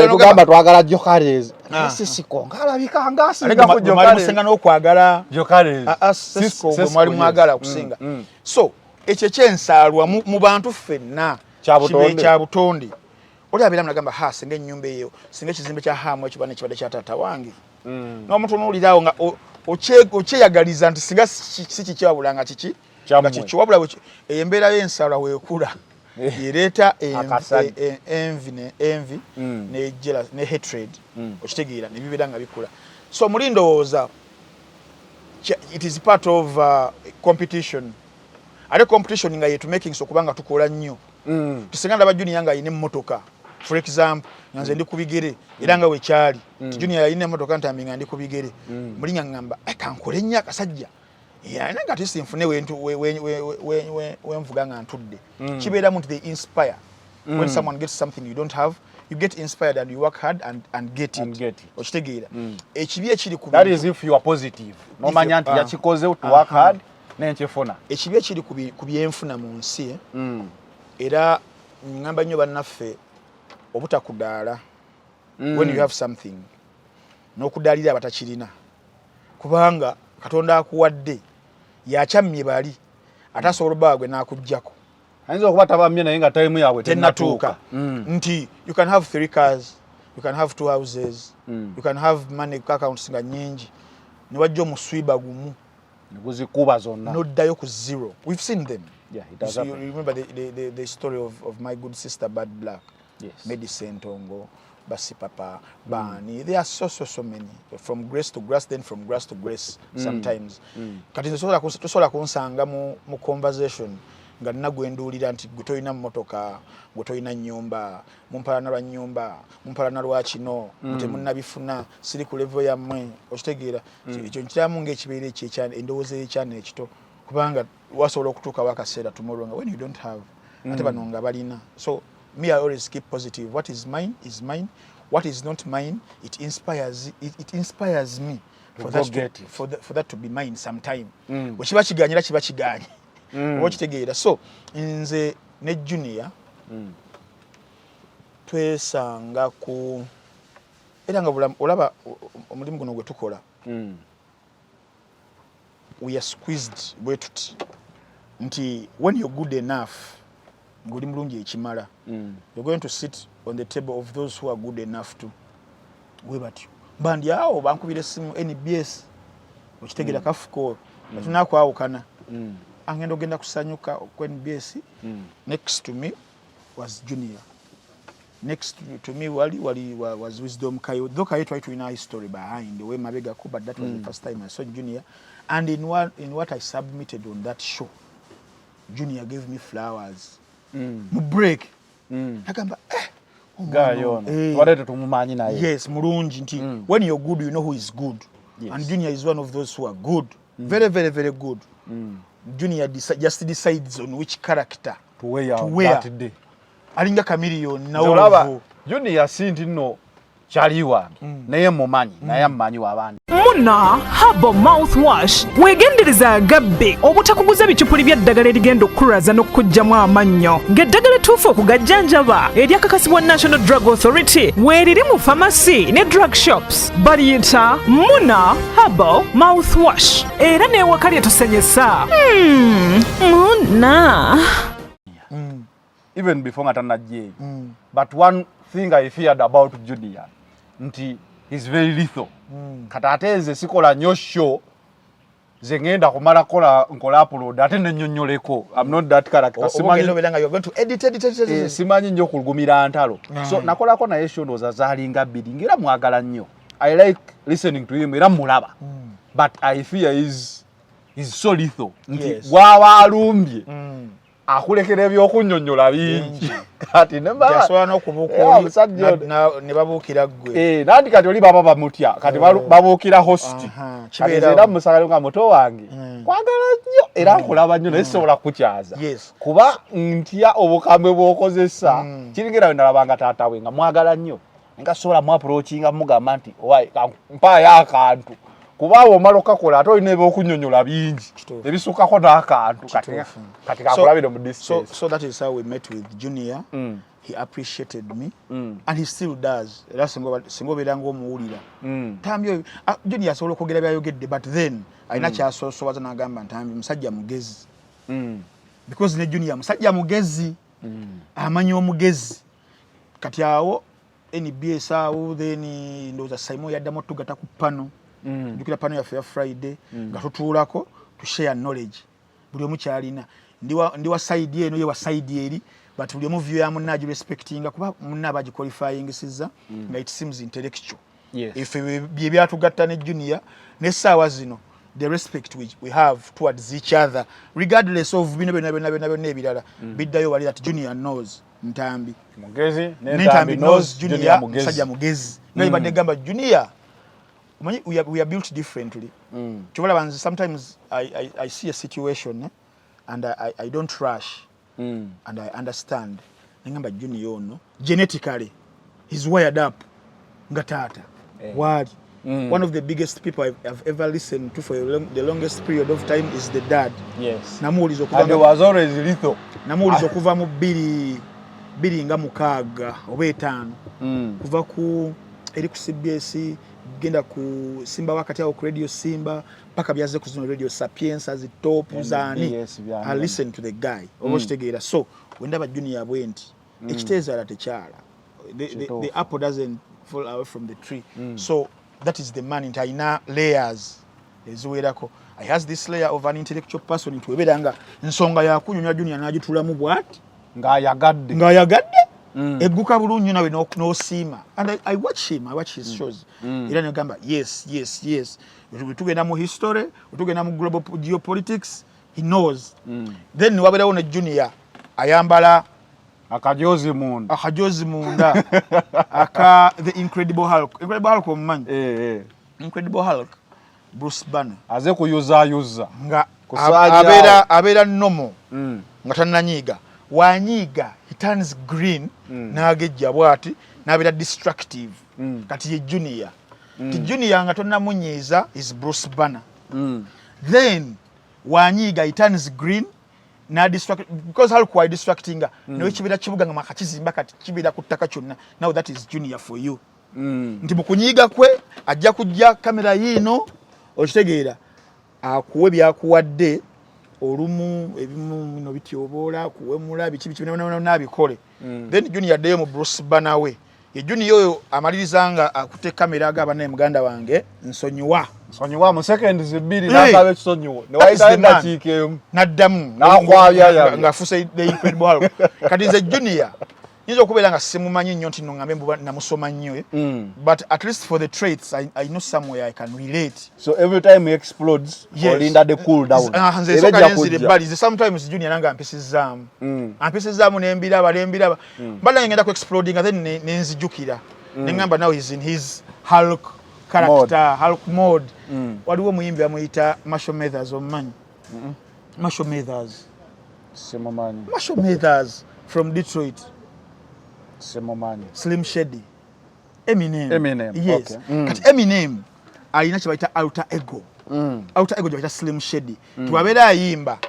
tugamba twagala Jokares Sisiko ngaalabika ngaasinga ku Jokares n'okwagala Sisiko gwe mwali mwagala okusinga so ekyo kyensaalwa mu bantu ffenna kya butonde oli abeera munagamba singa ennyumba eyo singa ekizimbe kya hamu ekibadde kibadde kya taata wange n'omuntu n'oliraawo nga okyeyagaliza nti singa si kikyawabula nga kiki wabula embeera y'ensaalwa weekula yereeta envy ne hatred okitegeera ne bibeera nga bikula so muli ndowooza it is part of competition ate competition nga yetu making so kubanga tukola nnyo tusinga ndaba Junior nga ayina emmotoka for example nyanze ndi kubigere era nga wekyali Junior ayina emmotoka ntambi nga ndi kubigere muli ngamba kankole nnyo akasajja yana nga tisinfune wenvuga nga ntudde kibeera muntu they inspire when someone gets something you don't have you get inspired and you work hard and get it okitegeera ekibi ekiri ku that is if you are positive nomanya nti yakikoze to work hard n'enkifuna ekibi ekiri ku byenfuna mu nsi era ngamba nnyo bannaffe obutakudaala when you have something n'okudaalira abatakirina kubanga Katonda akuwadde yakyamye bali atasobola baagwe n'akuggyako ayinza okuba tabamye naye nga time yaabwe tennatuuka nti you can have 3 cars you can have 2 houses you can have money accounts nga nyingi ne wajja omuswiba gumu neguzikuba zonna noddayo ku zero. We've seen them. So you remember the story of my good sister Bad Black, Medicine Tongo, Basi Papa, Bani. There are so many from grace to grace, then from grace to grace sometimes. Kati tosobola kunsanga mu conversation nga nagwendulira nti gutoyina mmotoka gutoyina nnyumba mumpalana lwa nnyumba mumpalana lwa kino temunnabifuna siri ku level yammwe okitegeera ekyo nkiramu ng'ekibeera ekyekya endowooza y'ekyana ekito kubanga wasobola okutuuka wakaseera tomorrow nga when you don't have ate bano nga balina. So me I always keep positive. What is mine is mine. What is not mine, it inspires me for that to be mine sometime. Wekiba kiganyira kiba kiganye. Okitegeera. So nze ne Junior twesanga ku era nga olaba omulimu guno gwe tukola we are squeezed bwe tuti nti when you're good enough ng'oli mulungi ekimala you're going to sit on the table of those who are good enough to we batyo bandi awo bankubira essimu NBS okitegeera kafuko tunakwawukana angenda ogenda kusanyuka ku NBS next to me was Junior next to me was Wisdom Kayo. Though Kayo tried to win a history behind the way Mabega Ko, but that was the first time I saw Junior. And in what I submitted on that show, Junior gave me flowers. Break. Agamba, yes, Murunji nti. When you're good, you know who is good. Yes. And Junior is one of those who are good. Very, very, very good. Junior just decides on which character to wear that day. Alinga chameleon na Junior sinti no chaliwa naye mumanyi naye mmanyi wabandi. Muna Herbal Mouthwash wegendereza agabbe obutakuguza ebicupuli by'eddagala erigenda okukulaza n'okukugyamu amannyo ng'eddagala ettuufu okugajjanjaba eryakakasibwa National Drug Authority weeriri mu pharmacy ne drug shops baliyita Muna Herbal Mouthwash era n'ewaka lyetusenyesa. Muna even before ngatanajje but one thing I feared about Junior nti he's very lethal. Kata ateze sikola nnyo show zengenda kumala nkola upload ate nennyonnyoleko. I'm not that character. Simanyi you're going to edit. Simanyi nnyo kulugumira ntalo. So nakolako naye show ndoza zalinga bbiri ngira mwagala nnyo. I like listening to him era mulaba. But I fear he's so lethal. Nti waba alumbye. Akulekera ebyokunnyonnyola bingi. Kati nemba yasobola n'okubuuka ne babuukira ggwe. Nandi kati oli baba bamutya kati babuukira host. Kati era musagale nga muto wange kwagala nnyo era nkulaba nnyo naye sisobola kukyaza. Kuba ntya obukambe bw'okozesa kiringera ndalabanga taata we nga mwagala nnyo nga sobola mu approachinga mugamba nti mpaayo akantu. Kuba omalo kakola ate olina ebyokunnyonnyola bingi ebisukako n'akantu kati kakulabire mu distance. So that is how we met with Junior. He appreciated me and he still does. Era singa obeera ng'omuwulira tambi Junior asobola okwogera byayogedde but then alina kyasosowaza n'agamba ntambi musajja mugezi because ne Junior musajja mugezi amanyi omugezi kati awo NBS awo then ndowooza Simon yaddamu tugata ku pano jukira pano ya Friday nga tutuulako to share knowledge buli omu kyalina ndi wa side eno ye wa side eri but buli omu view ya munna respectinga kuba munna abaji qualifying siza nga it seems intellectual. If bye byatugatta ne Junior ne sawa zino the respect which we have towards each other regardless of bino nebirala biddayo wali that Junior knows ntambi mugezi ntambi knows Junior musajja mugezi naye badde gamba Junior we are built differently. Sometimes I see a situation and I don't rush and I understand. Ngamba Junior no genetically he's wired up ngatata. What? One of the biggest people I've ever listened to for the longest period of time is the dad. Yes. And he was always lethal. Namulizo kuva mu biri nga mukaga obetano. Kuva ku eri ku CBS genda ku Simba wakati au Radio Simba paka byaze ku Radio Sapiens as top zani. I listen to the guy. Oboshtegera. So when ndaba Junior bwenti ekiteeza ala tekyala. The apple doesn't fall away from the tree. So that is the man in taina layers eziwerako. I has this layer of an intellectual person into ebedanga nsonga ya kunyonya Junior najitulamu bwati nga yagadde eguka bulungi nawe no sima and I watch his shows era negamba yes tugenda mu history tugenda mu global geopolitics he knows then wabera one Junior ayambala akajozi munda aka the Incredible Hulk omumanyi Incredible Hulk Bruce Banner aze kuyuza nga abera nomo nga tananyiga wanyiga he turns green nagejja bwati nabera destructive kati ye Junior ti Junior nga tonamunyiza is Bruce Banner then wanyiga he turns green na distract because Hulk why distracting no kibira kibuga nga makachizimba kati kibira kutaka kyonna now that is Junior for you nti mukunyiga kwe ajja kujja kamera yino okitegeera akuwe byakuwadde olumu ebimu bino bityobola kuwemula biki nabikole then Junior addeyo mu Bruce Banner we ye Junior oyo amalirizanga akute kamera agaba naye muganda wange nsonyiwa mu seconds 2 n'akabe kisonyiwo ne wayita endakiika emu naddamu n'akwabya nga afuse the Incredible Hulk kati ze Junior Nyinza okubeera nga simumanyi nnyo nti ngambe mbuba namusoma nnyo but at least for the traits I know somewhere I can relate. So every time he explodes, olinda the cool down. Nze soka nenzire bali sometimes junior nanga ampisizzaamu. Ampisizzaamu nembiraba. Bala ngenda ku exploding then nenzijukira. Nengamba now he's in his Hulk character, Hulk mode. Waliwo muyimbi amuyita Marshall Mathers omanyi. Marshall Mathers. Simomani. Marshall Mathers from Detroit. Simomani. Slim Shady. Eminem. Yes. Okay. Kati Eminem alina kye bayita alter ego. Alter ego bayita Slim Shady. Tuwabeera ayimba.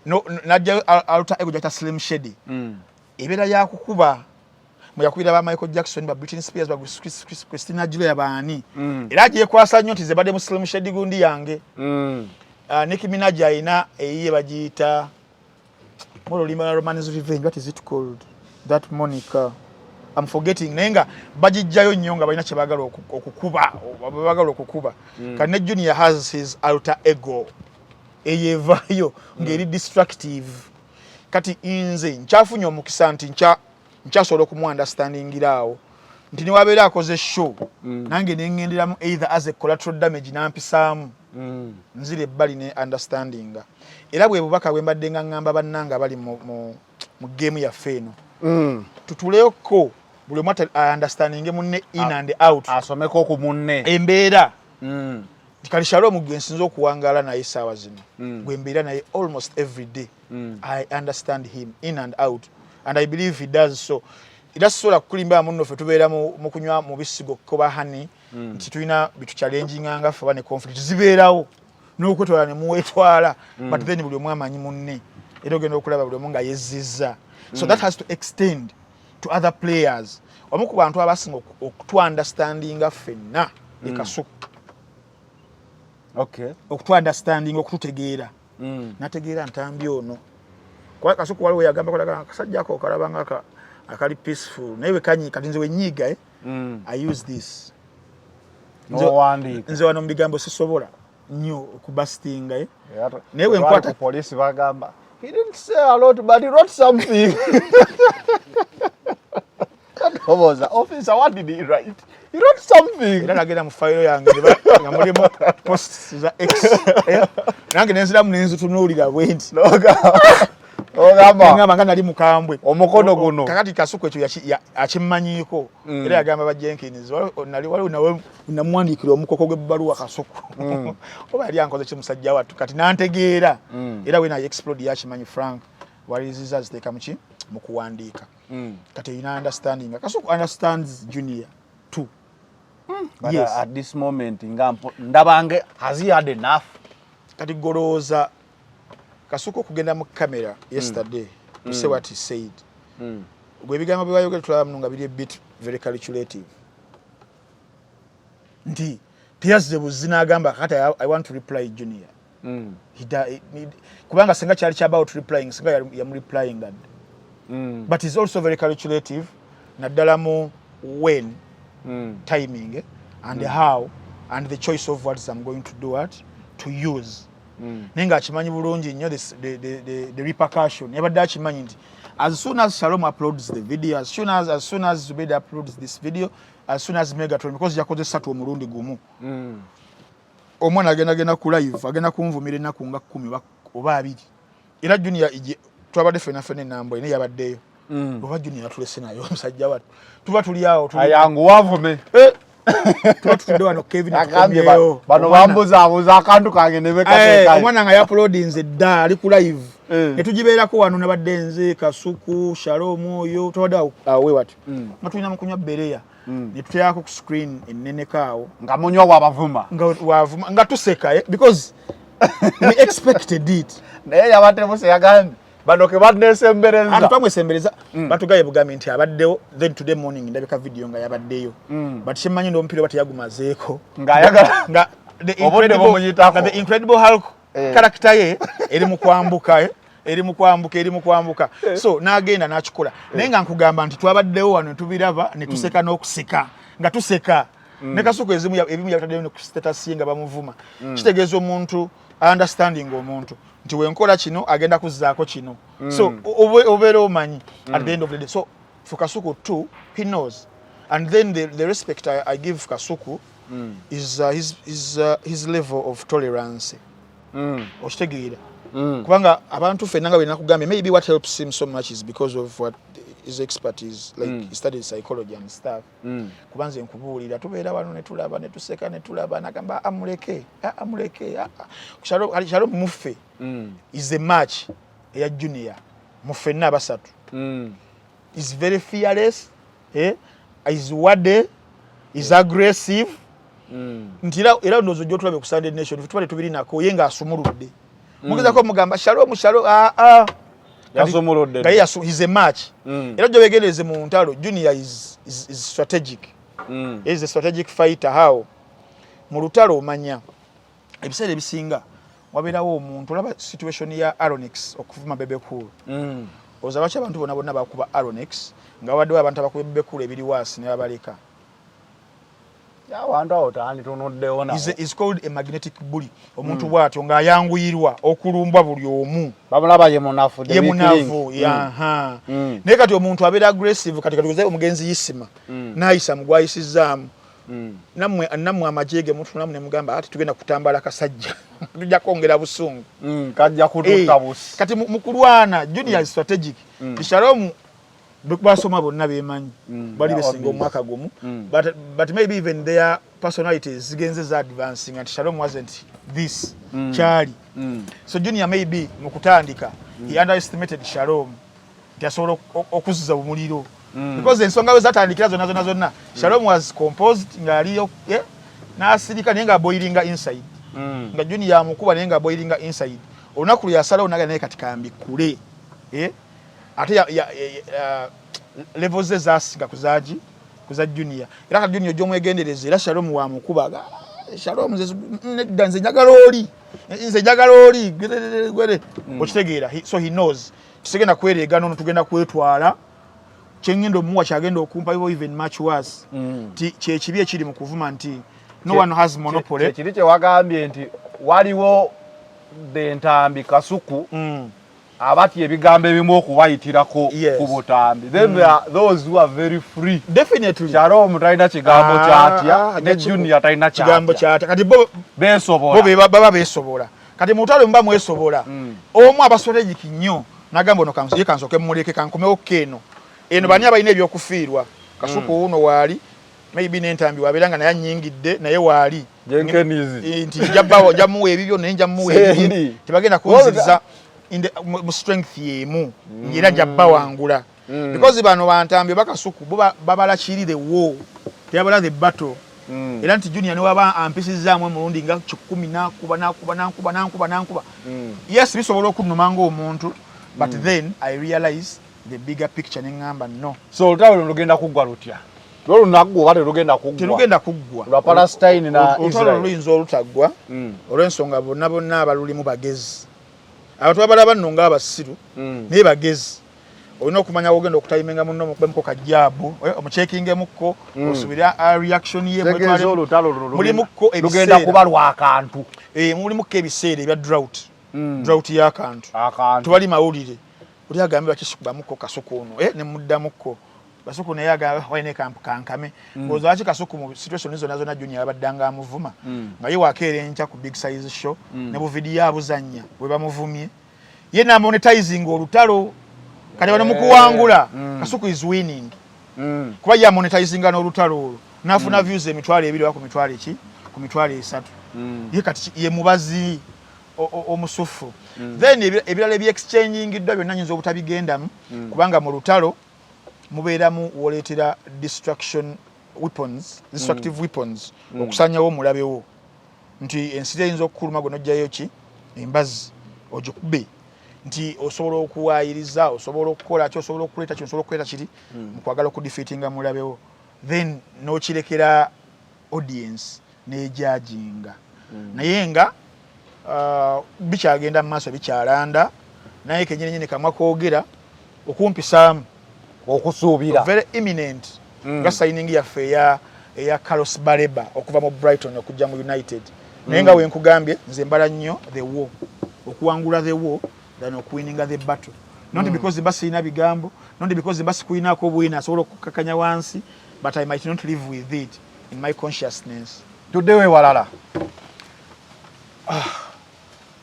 No najja alter ego bayita Slim Shady. Ebeera yakukuba mu yakubira ba Michael Jackson ba Britney Spears ba Christina Aguilera baani. Era agiye kwasa nnyo nti ze badde mu Slim Shady gundi yange. Nicki Minaj ayina eyiye bagiyita Mololima Roman's Revenge. What is it called? That Monica. I'm forgetting. Nenga bajijjayo nnyo nga balina kye baagala okukuba. Kane Junior has his alter ego. Eyevayo ngeri destructive. Kati inze nchafunye omukisa nti nchasobola okumu understandingiraawo. Nti niwabeera akoze show. Nange nengenderamu either as a collateral damage nampisaamu. Nzire ebbali ne understanding. Era bwe bubaka bwe mbadde nga ngamba bannanga bali mu game yaffe eno. Tutuleko buli mwata understanding munne in and out. Asomeko ku munne. Embeera. Tikalishalo mugensinzo okuwangala naye sawa zino. Gwe mbeera naye almost every day. I understand him in and out and I believe he does so. Idasobola kulimba munno fe tubeera mu kunywa mu bisigo koba hani nti tulina bitu challenging anga fe bane conflict zibeerawo n'okwetwala ne muwetwala but then buli omwe amanyi munne era ogenda okulaba buli omwe nga yezizza. So that has to extend to other players. Omu ku bantu abasinga okutu understanding ffenna ekasuku. Okay. Okutu understanding okututegeera. Nategeera ntambi ono. Kwa kasuku waliwo yagamba kolaga kasajjako okalabanga akali peaceful. Naye kanyi katinze wenyiga I use this. No wandi. Nze wano mbigambo sisobola nnyo okubastinga naye wenkwata police bagamba he didn't say a lot but he wrote something. Officer, what did he write? He wrote something. Era nagenda mu file yange nga mulimu posts za X. Nange nenziramu nenzutunuulira bwenti. Ngamba nga nali mukambwe. Omukono guno. Kakati kasuku ekyo akimmanyiiko. Era yagamba ba Jenkins nali waliwo nawe namwandiikira omukoko gw'ebbaluwa kasuku. Oba yali ankoze kimusajja wattu kati nantegeera. Era we na explode yakimanyi Frank. Waliziza ziteeka muki mu kuwandiika. Kati ina understanding. Kasuku understands Junior too. But yes. At this moment ndabange has he had enough? Kati goloza Kasuku kugenda mu kamera yesterday to say what he said. Gwe bigambo bye bayogera tulamu nga biri a bit very calculative. Nti tiyazze buzina agamba kati I want to reply Junior. Kubanga senga kyali kya about replying senga yam replying that. But he's also very calculative naddala mu when timing and how and the choice of words I'm going to do what to use. Nenga akimanyi bulungi nnyo the repercussion. Yabadde akimanyi nti as soon as Shalom uploads the video, as soon as Zubeda uploads this video, as soon as Megatron, because yakoze satu omulundi gumu. Omwana agenda ku live, agenda kunvumira ennaku nga 10 oba 2. Era Junior twabadde fena nambo ine yabaddeyo. Oba Junior tulese nayo omusajja wattu. Tuba tuli awo ayangu wavume. Tuba wano Kevin akamyeyo. Bano bambuza akantu kange ne beka. Omwana nga uploadinze dda ali ku live. Netugibeerako wano nabadde nze Kasuku, Shalom oyo tubadde awe wati. Nga tulina mu kunywa bereya. Ne tuteekako ku screen ennene kaawo. Nga munywa wabavuma. Nga tuseka because we expected it. Naye yabadde muse yagambye. Bano ke badnesembereza. Atwamwesembereza batugaye bugambi nti abaddewo then today morning ndabika video nga yabaddeyo. But shemanyi ndo mpira bati yagumazeeko. Nga ayagala nga the incredible Hulk character ye eri mu kwambuka eri mu kwambuka. So nagenda n'akikola. Naye nga nkugamba nti twabaddewo wano tubiraba ne tuseka n'okuseka. Nga tuseka. Ne Kasuku ebimu yabitaddeyo ku status nga bamuvuma. Kitegeeza omuntu understanding omuntu. Nti wenkola kino agenda kuzzaako kino. So obeera omanyi at the end of the day. So for Kasuku too, he knows. And then the respect I give Kasuku is his level of tolerance. Okitegeera. Kubanga abantu fenna nga bena kugambye maybe what helps him so much is because of what his expertise, like he studied psychology and stuff. Kubanze nkubuulira tubeera wano ne tulaba ne tuseka ne tulaba nagamba amuleke Shalom muffe is a match eya junior muffenna abasatu. Is very fearless, is wade, is aggressive. Ntira era ndozo jjo tulabe ku Sunday Nation vitwale tubiri nako yenga asumuludde. Mugeza ko mugamba Shalom yasumuludde. Gaye he's a match. Era jjo begereze mu ntalo junior is strategic. Is a strategic fighter. How mu lutalo omanya ebiseera ebisinga wabeerawo omuntu olaba situation ya Aronix okuvuma Bebe Cool. Oza lwaki abantu bonna bakuba Aronix nga waddewo abantu abakuba Bebe Cool ebiri waasi ne babaleka. Is called a magnetic bully. Omuntu bwatyo nga ayanguyirwa okulumbwa buli omu. Bamulaba ye munafu. Naye kati omuntu abeera aggressive kati katuze omugenzi yisima. N'ayisa mugwayisizaamu. Nammwe amajege muntu namwe mugamba ati tugenda kutambala kasajja. Tujja kwongera busungu. Kajja kututta busi. Kati mukulwana junior strategic. Shalom basoma bonna bemanyi bali besinga omwaka gumu but maybe even their personalities zigenze za advancing and Shalom wasn't this Charlie. So junior maybe mukutandika he underestimated Shalom ntiasobola okuziza omuliro because ensonga we zatandikira zonna Shalom was composed nga aliyo n'asirika naye nga boilinga inside nga junior amukuba naye nga boilinga inside olunaku luyasalawo naga naye kati kambikule ate levels ezasinga kuza junior era ka junior gy'omwegendereza era Shalom wa mukubaga Shalom nze njagala oli gwere okitegeera so he knows tusegenda kwereega nono tugenda kwetwala kyengendo omuwa kyagenda okumpa even much worse kyekibi ekiri mu kuvuma nti no one has monopoly. Kiri kye wagambye nti waliwo Ntambi Kasuku abati ebigambo ebimu okubayitirako ku butambi. Then there are those who are very free. Definitely. Shalom talina kigambo kyatya ne junior talina kigambo kyatya kati bo besobola baba besobola kati mutalo mba mwesobola omu abastrategic nnyo nagamba ono kanso ye kansoke muleke kankomewo keno eno bani abalina ebyokufiirwa Kasuku uno waali maybe n'entambi wabeeranga naye annyingidde naye waali jenkenizi nti njabbawo njamuwa ebibyo naye njamuwa ebibyo tebagenda kunziza in the strength yemu era njabba wangula because bano bantambi bakasuku babala chiri the war tebala the battle era nti junior ne waba ampisizaamwe mulundi nga 10 nakuba yes bisobola okunumanga omuntu but then I realize the bigger picture nengamba no so olutalo lugenda kuggwa lutya lolo nagwo wale lugenda kuggwa lwa Palestine na Israel luyinza olutaggwa olw'ensonga bonna abalulimu bagezi abantu abalaba nno nga abasiru naye bagezi olina okumanya wogenda okutayimenga munno mukubemko kajjaabu omuchekingemukko osubira reaction ye mulimukko lugenda kuba lwakantu mulimukko ebiseera ebya drought y'akantu tubali mawulire oli agambye bakisukubamukko Kasuku ono ne muddamukko Kasuku naye agamba waine kankame ozaki Kasuku mu situation zonna junior abaddanga amuvuma nga ye wakeera enkya ku big size show ne bu video abuzanya bwe bamuvumye ye na monetizing olutalo kati bano mukuwangula Kasuku is winning kuba ya monetizing n'olutalo olwo nafuna views emitwalo 2 ku mitwalo ki ku mitwalo 3 ye kati ye mubazi omusufu then ebirala ebi exchanging ddwa byonna nyinza obutabigendamu kubanga mu lutalo mubeeramu woleetera destructive weapons okusanyawo omulabewo nti ensiri eyinza okukuluma gwe nojjayo ki embazi ogikube nti osobola okuwaayiriza osobola okukola ki osobola okuleeta ki osobola okuleeta kiri mu kwagala okudefeatinga mulabewo then n'okirekera audience n'ejajinga naye nga bikyagenda mu maaso bikyalanda naye kenyini kamwa koogera okumpisaamu okusuubira very imminent nga signing yaffe eya Carlos Baleba okuva mu Brighton okujja mu United naye nga wenkugambye nze mbala nnyo the war okuwangula the war than okuwininga the battle not because basi ina bigambo, not because basi kuina ko bwina asobola okukakanya wansi, but I might not live with it in my consciousness. Tudde we walala.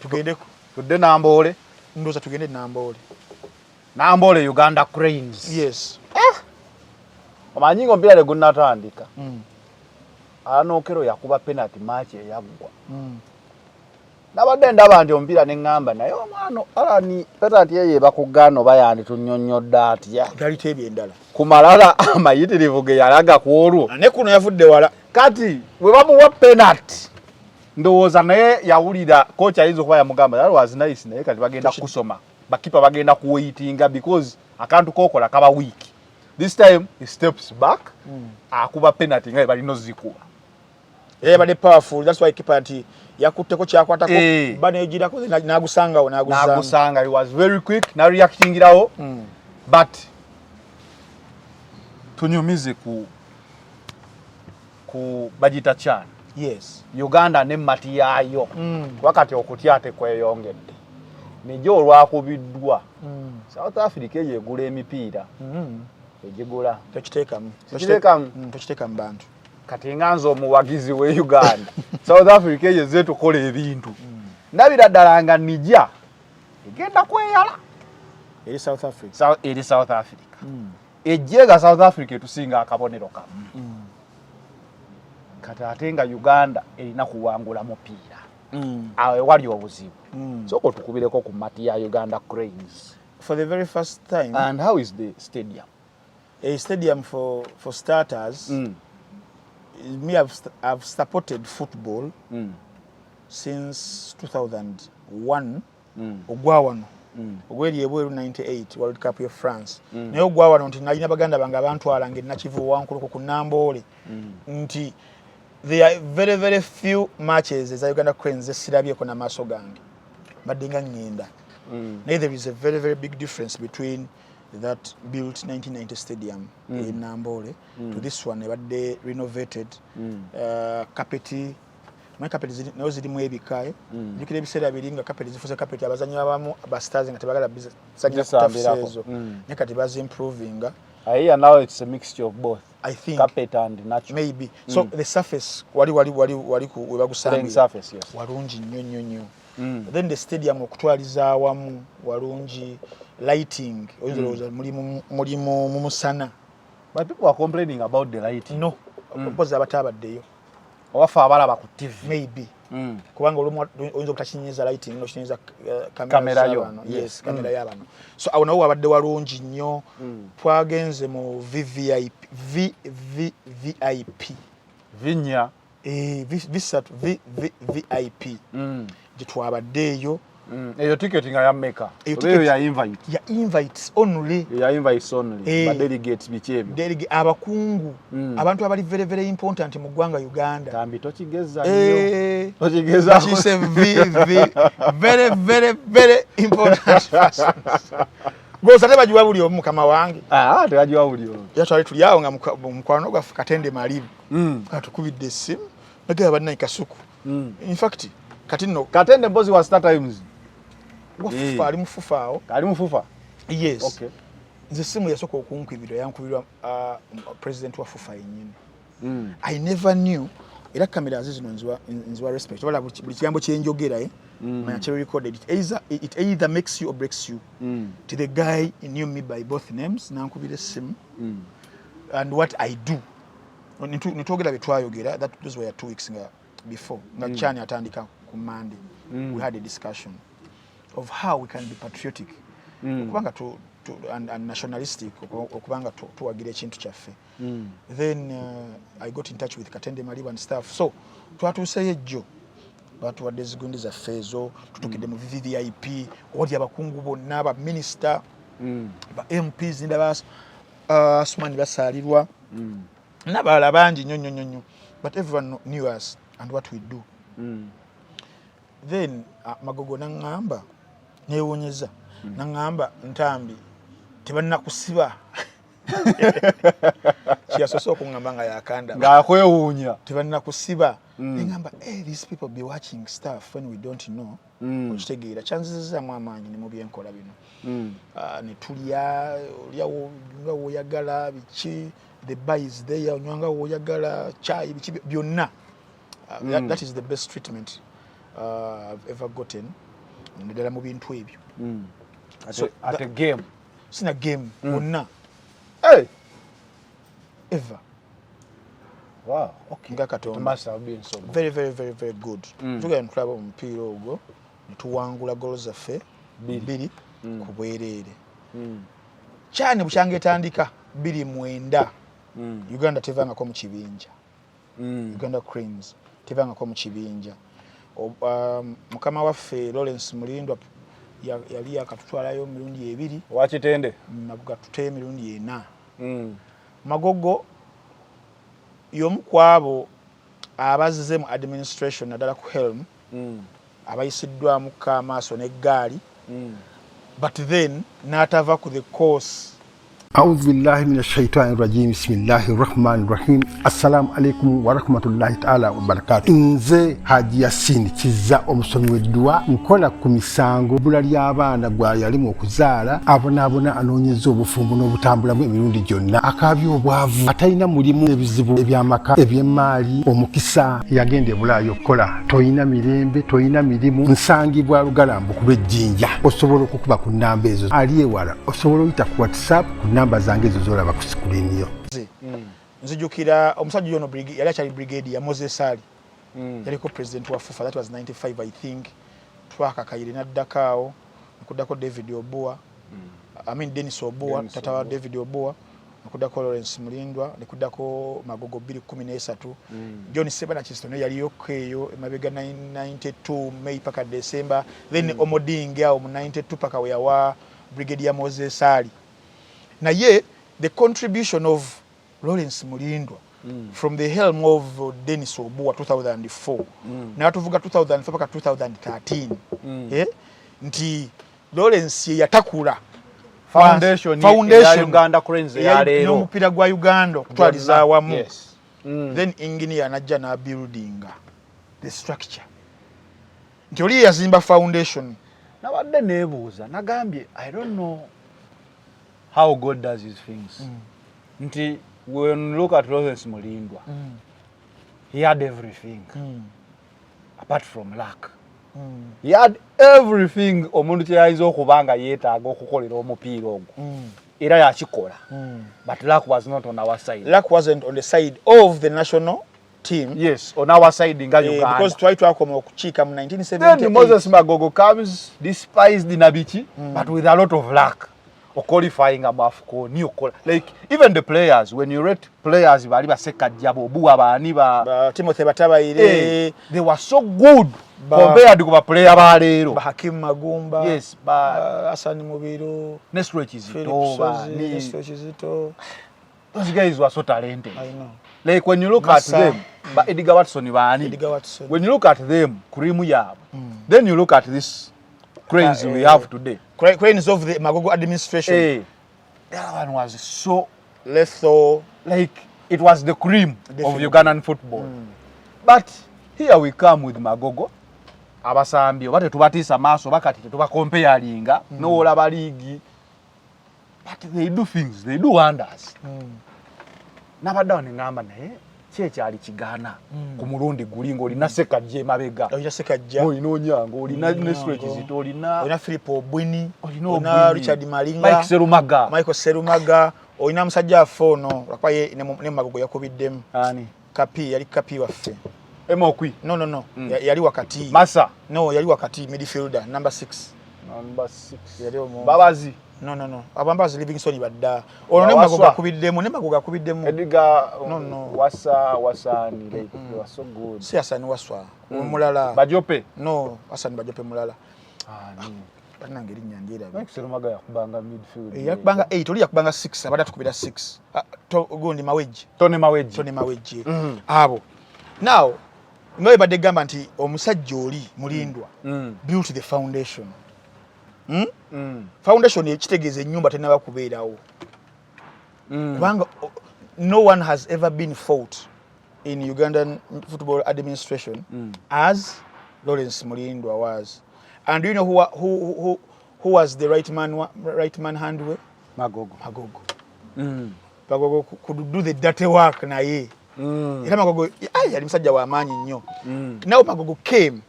Tugendeko. Tudde Nambole. Ndoza tugende Nambole. Nambole Uganda Cranes. Yes. Omanyi ngompira le gunnatandika. Anookero yakuba penalty match eyagwa. Nabadde ndaba nti ompira ne ngamba naye omwana alani penalty ye bakugano bayandi tunnyonnyodde atya. Dalitebye endala. Kumalala amayitirivu ge yalaga ku olwo. Ne kuno yavudde wala. Kati we bamuwa penalty. Ndowooza naye yawulira kocha ayinza okuba yamugamba that was nice naye kati bagenda kusoma. Bakipa bagenda kuwaitinga because akantu kokola kaba weak. This time he steps back. Akuba penalty nga balino zikuba. Bade powerful. That's why keeper anti yakutteko kyakwatako bane ejirako nagusanga. He was very quick na reactingirawo. But tunyumize ku Bajita Chan. Yes. Uganda ne mati yayo. Wakati okutyate kweyongedde. Nijo olwakubiddwa. South Africa yegula emipiira. Ejigula. Tochiteka mbantu. Kati nganzo omuwagizi we Uganda. South Africa yeze tukola ebintu. Ndabira ddala nija. Egenda kweyala. Eri South Africa. South Africa. Ejjega South Africa tusinga akabonero kamu. Kati atenga Uganda erina kuwangula mupiira. Awe wali obuzibu. Soko tukubireko ku mati ya Uganda Cranes. For the very first time. And how is the stadium? A stadium for starters. Me, I've supported football since 2001. Ogwawano. Ogweli ebweru 98 World Cup of France. Naye ogwawano nti nalina baganda bange abantwala ngeri nakivu wankuluko ku Nambole. Nti there are very very few matches as Uganda Cranes esirabyeko na maaso gange. Badinga ngenda. There is a very very big difference between that built 1990 stadium in Nambole to this one they renovated carpet my carpet no zirimu ebikaye dikire bisera biringa carpet zifuse carpet abazanyi abamu ba stars nga tebagala bizanya tafsezo nekati bazi improving now it's a mixture of both. I think carpet and natural maybe so the surface wali ku webagusambi surface yes walungi nnyo then the stadium okutwaliza awamu walungi lighting mulimu mumusana. But people are complaining about the lighting. No because abatabaddeyo owafa abalaba ku TV maybe kubanga oyinza okutakinyiza lighting no kinyiza kamera yo yes kamera yabano so awo nawo abadde walungi nnyo twagenze mu VVIP vinya visatu VIP gitwabaddeyo eyo ticketing ya maker eyo ya invites only but delegates bichebyo abakungu abantu abali very very important mu ggwanga Uganda tambi tokigeza nnyo tokigeza very very very important goza tebajiwa buli omu kama wange tebajiwa buli omu yatwali tuliawo nga mukwano gwa Katende Malibu katukubidde essimu nagaba banna ikasuku in fact Katende mbozi wa Star Times Wafufa ali mufufao. Ali mufufa? Yes. Okay. Nze simu yasoko okunkubira yankubirwa president wa Fufa yennyini. I never knew era kamera zino nziwa respect. Wala buli kigambo kyenjogera manya kye recorded it either makes you or breaks you. To the guy he knew me by both names nankubira simu. And what I do. Nitogera betwayogera that those were 2 weeks before. Na chani atandika ku Monday. We had a discussion of how we can be patriotic okubanga and nationalistic okubanga tuwagira ekintu kyaffe. Then I got in touch with Katende Malibu and staff, so twatuseyo ejjo batuwadde zigundi zaffe ezo tutukidde mu VVIP oli abakungu bonna aba minister ba MPs ndaba Asumani basalirwa n'abalala bangi nnyo but everyone knew us and what we do. Then Magogo nangamba newonyeza nangamba ntambi tebanna kusiba Kiyasoso okungamba nga yakanda. Ng'akwewuunya. Tebalina kusiba. Ngamba, hey, these people be watching stuff when we don't know. Okitegeera kyanzizizaamu amaanyi ne mu byenkola bino. Ne tulya olyawo nga w'oyagala biki, the bar is there, onywa nga w'oyagala chai biki byonna. That is the best treatment I've ever gotten. Naddala mu bintu ebyo. At a game. Sina game wonna. Hey! Ever. Wow, okay. Nga Katonda. It must have been so good. Very, very, very, very good. Tugenda tulaba omupiira ogwo ne tuwangula goal zaffe 2 ku bwereere. Kyane bukyanga etandika 2-9 Uganda tevangako mu kibinja. Uganda Cranes tevangako mu kibinja. Mukama waffe Lawrence Mulindwa yali yakatutwalayo emirundi 2. Wakitende? Nabuga tuteye emirundi 4. Magogo y'omu kwabo abazze mu administration naddala ku helm abayisiddwamu kaamaaso n'eggaali but then n'atava ku the course. أعوذ بالله من الشيطان الرجيم بسم الله الرحمن الرحيم السلام عليكم ورحمة الله تعالى وبركاته nze Haji Yasin kiza omusomi w'eddwa nkola ku misango bula ly'abaana gwa yalimu okuzaala abonaabona anoonyeza obufumbo n'obutambulamu emirundi gyonna akaabya obwavu atalina mulimu ebizibu eby'amaka eby'emmaali omukisa yagenda ebulaayo okukola toyina mirembe toyina mirimu nsangibwa lugalambu ku lw'ejjinja osobola okukuba ku nnamba ezo ali ewala osobola oyita ku WhatsApp namba zange ezo zolaba ku screen yo. Nzijukira omusajja ono yali akyali brigade ya Moses Ali. Yaliko president wa FUFA, that was 95 I think. Twakakayire naddakaawo nkuddako David Obuwa. Dennis Obuwa, tata wa David Obuwa. Nkuddako Lawrence Mulindwa, nkuddako Magogo 2013. John Sebana Kistono yaliyoko eyo emabega 92 May paka December. Then Omodinga mu 92 paka we yawa brigade ya Moses Ali. Na ye, the contribution of Lawrence Mulindwa from the helm of Dennis Obuwa 2004 na tuvuga 2004 paka 2013 nti Lawrence yatakula foundation ya Uganda Cranes ya lero n'omupiira gwa Uganda okutwaliza awamu. Then engineer najja na building the structure nti oli yazimba foundation. Nabadde neebuuza nagambye I don't know how God does his things. Nti when you look at Lawrence Mulindwa, he had everything apart from luck. He had everything omuntu kyayinza okubanga yeetaaga okukolera omupiira ogwo. Era yakikola. But luck was not on our side. Luck wasn't on the side of the national team. Yes, on our side in Uganda. Because twakoma okukiika mu 1978. Then Moses Magogo comes, despised Nabiti, but with a lot of luck. Qualifying above like even the players, when you rate players bali basekajja bobuwa bani ba Timothy Batabaire, they were so good compared to the player ba lero ba Hakim Magumba, yes ba Hassan Mubiro, Nestor Chizito. Those guys were so talented. I know. Like when you look at them, ba Edgar Watson bani, when you look at them Kurimu Yab, then you look at this Cranes we have today. Cranes of the Magogo administration. That one was so lethal. Like it was the cream of Ugandan football. But here we come with Magogo. Abasambi bate tubatisa maso bakati tubakompeyalinga no olaba league. But they do things, they do wonders. Nabadda ngamba naye kyali kigana ku mulundi gulingo olina sekajje mabega olina sekajja olina onyango olina Nestor Kizito olina Philip Obwini olina Richard Malinga Michael Serumaga olina musajja afono lwapaye ne Magogo yakubiddemu ani Kapi yali Kapi waffe Emokwi no yali wakati Masa no yali wakati midfielder number 6 yali omu Babazi no abambazi Livingston badda ono ne Magogo akubiddemu Ediga no wasani like they were so good si Hassan Waswa mulala Bajope no Hassan Bajope mulala ni banange erinnya njera Mike Serumaga yakubanga midfield yakubanga 8 oli yakubanga 6 abada tukubira 6 gundi Tony Maweji abo now ngoye badde gamba nti omusajja oli Mulindwa built the foundation. Foundation ekitegeeza ennyumba tenaba kubeerawo. kubanga no one has ever been fought in Ugandan football administration as Lawrence Mulindwa was. And do you know who was the right man hand way? Magogo. Magogo could do the dirty work naye. Era Magogo yali musajja wa maanyi nnyo. Now Magogo came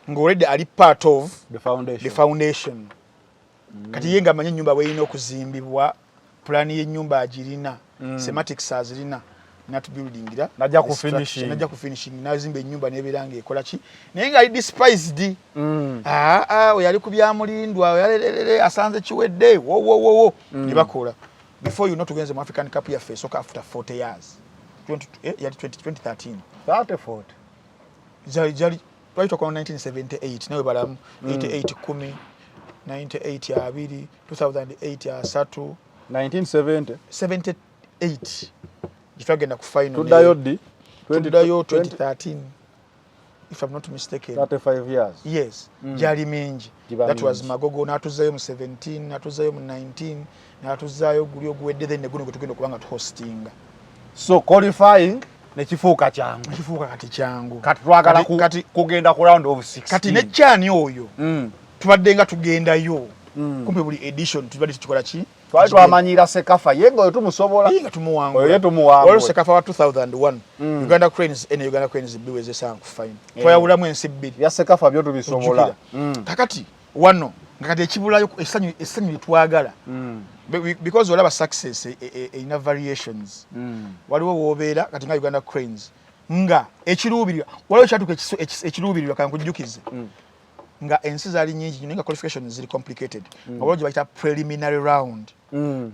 already ali part of the foundation. Kati yenga amanyi ennyumba bwe yina okuzimbibwa, plan y'ennyumba agirina, schematics azirina, not building ira. Najja ku finishing nazimba ennyumba n'ebeeranga ekola ki. Naye nga ali despised. Yali ku bya Mulindwa, yali asanze kiwedde. Wo. Ne bakola. Before you know tugenze mu African Cup ya face after 40 years. 2013. 30-40. Jali right around 1978 nawe balamu 88 10 98 ya 2 2008 ya 3 1970 78 gitagenda ku final tudayo 2013 if I'm not mistaken 35 years. Yes. Jali mingi. That was Magogo natuzayo mu 17 natuzayo mu 19 natuzayo guli ogwedde then neguno gutugenda kubanga hosting. So qualifying nekifuuka kyangu. Kifuuka kati kyangu. Kati twagala kugenda ku round of 16. Kati ne chani oyo. Tubadde nga tugendayo. Kumbe buli edition tubadde tukola ki? Twali twamanyira Sekafa yenga oyo tumusobola. Yenga tumuwangu. Oyo tumuwangu. Waliwo Sekafa wa 2001. Uganda Cranes ene Uganda Cranes biweze sana ku final. Twayawulamu ensi bbiri. Ya Sekafa byo tubisobola. Kakati wano ngakati ekibulayo essanyu litwagala. Because olaba success ina variations. Waliwo wobeera kati nga Uganda Cranes nga ekiruubirira waliwo kyatuka ekiruubirira kankujjukize nga ensi zaali nyingi nga qualifications ziri complicated. Waliwo gye bayita preliminary round.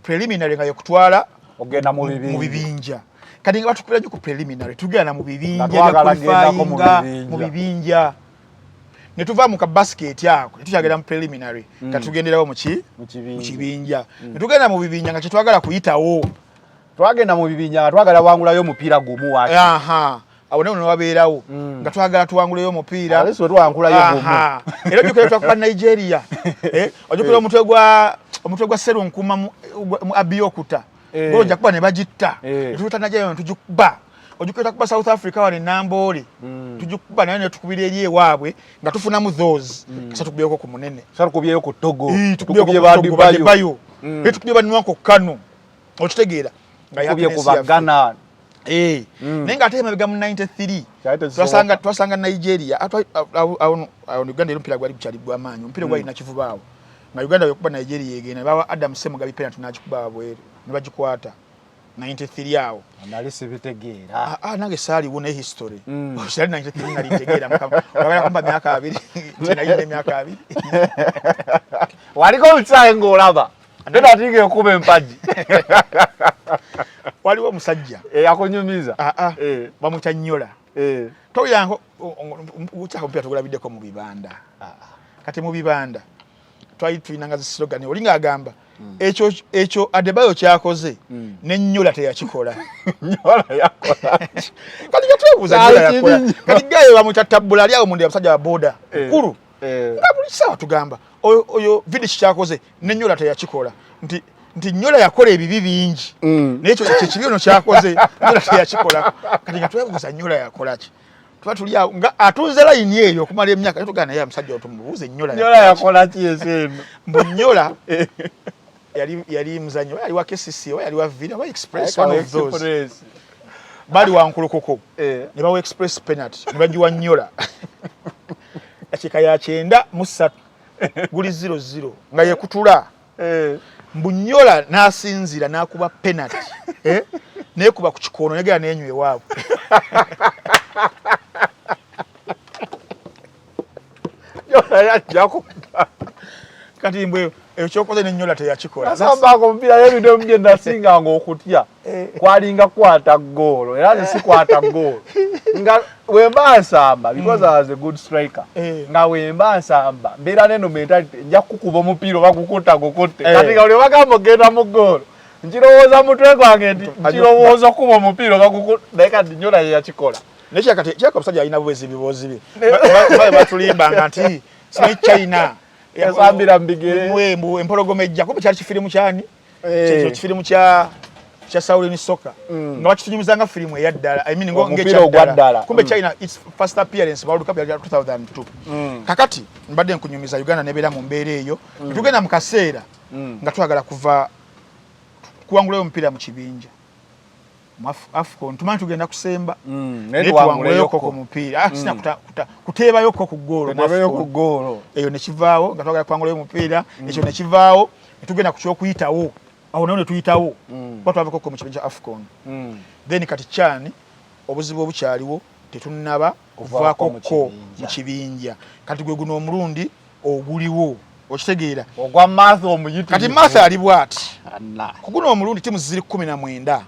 Preliminary nga yokutwala ogenda mu bibinja. Kati nga batukubira ku preliminary tugenda mu bibinja mu bibinja. Ne tuva mu ka basket yako tukyagenda mu preliminary katugenderawo mu kibinja. Ne tugenda mu bibinja nga kitwagala kuyitawo. Twagenda mu bibinja nga twagala wangulayo omupiira gumu waki. Awo ne wabeerawo nga twagala tuwanguleyo omupiira. Aleso twankulayo gumu. Era jukira twakuba Nigeria. Ojukira omutwe gwa Serunkuma mu Abiokuta. Golojja kuba ne bagitta. Tututa Nigeria tujikuba. Ojukira kuba South Africa wane Nambole. Tujikuba naye tukubira eri ewaabwe nga tufuna mu those. Kasa tukubiyeko ku munene. Kasa tukubiyeko ku Togo. Tukubiye Badibayo. Tukubiye Banwako Kano. Okitegeera. Nga yakubiye ku Ghana. Nenga ate mabega mu 93 twasanga Nigeria Uganda mpira gwali bukyali gw'amaanyi mpira gwali na kivubaawo nga Uganda yokuba Nigeria yegenda bawa Adam Semugabi penalty n'agikuba bwere ne bagikwata 93 awo nali sibitegeera nange saali wona history osali 93 nali tegeera mukaba kwamba myaka 2 tena ile myaka 2 waliko mtsaye ngolaba ndona atige kuba empaji waliwo omusajja akonyumiza bamucha Nyola toyango ucha mpya tugulabiddeko mu bibanda kati mu bibanda twali tulinanga slogan olinga agamba ekyo Adebayo kyakoze ne Nyola teyakikola. Nyola yakola kati gatwebuuza Nyola yakola kati gayo bamucha tabula ali awo munde abasajja boda kulu nga buli sawa tugamba oyo Vidic kyakoze ne Nyola teyakikola nti Nyola yakola ebibi bingi n'ekyo kyekibiino kyakoze Nyola teyakikola kati nga twebuuza Nyola yakola ki tuba tuli awo nga atunze layini eyo okumala emyaka netugana naye omusajja otumubuuze Nyola yakola ki eseno mbu Nyola yali muzanyo yali wa KCC yali wa Vida wa Express one of those bali wa Nkulukoko ne bawa Express penalty ne bajiwa Nyola dakika ya 93 guli 0-0 nga yekutula Mbunyola nasinzira nakuba penalty nekuba ku kikono yagala nenywe waabo Nyola yajjako kati mbwe ekyokoze ne Nyola teyakikola samba ko mpira yebido mgenda singa ngo okutya kwalinga kwata goal era si kwata goal nga wemba nsamba because I was a good striker nga wemba nsamba mbira neno mentality nja kukuba omupira bakukuta gokote kati nga ole bagamba genda mu goal njirowoza mutwe gwange njirowoza kuba omupira bakukuta naika Nyola yakikola nekya kati kyako abasajja alina bwezi bibozi be batulimba nga nti si China yasambira mbigere mwembu empologoma ejja kuba kyali kifirimu kyani kifirimu kya kya Shaolin Soccer nga bakitunyumizanga filimu eyaddala I mean Omupiira ogwaddala. kumbe China its first appearance World Cup ya 2002 kakati mbadde nkunyumiza Uganda nebeera mu mbeera eyo tugenda mu kaseera nga twagala kuva kuwangula omupiira mu kibinja AFCON tumanyi tugenda kusemba tuwanguleyo ku mupiira sina kuteebayo ku ggoolo eyo ne kivaawo nga twagala kuwangula omupiira ekyo ne kivaawo tugenda ku kyokuyitawo awo nawo ne tuyitawo kuba twavako mu kibinja AFCON then kati cyane obuzibu obukyaliwo tetunnaba kuvaako mu kibinja kati gwe guno omulundi oguliwo okitegeera ogwa Martha omuyitirivu kati Martha ali bwati kuguno omulundi timu ziri 19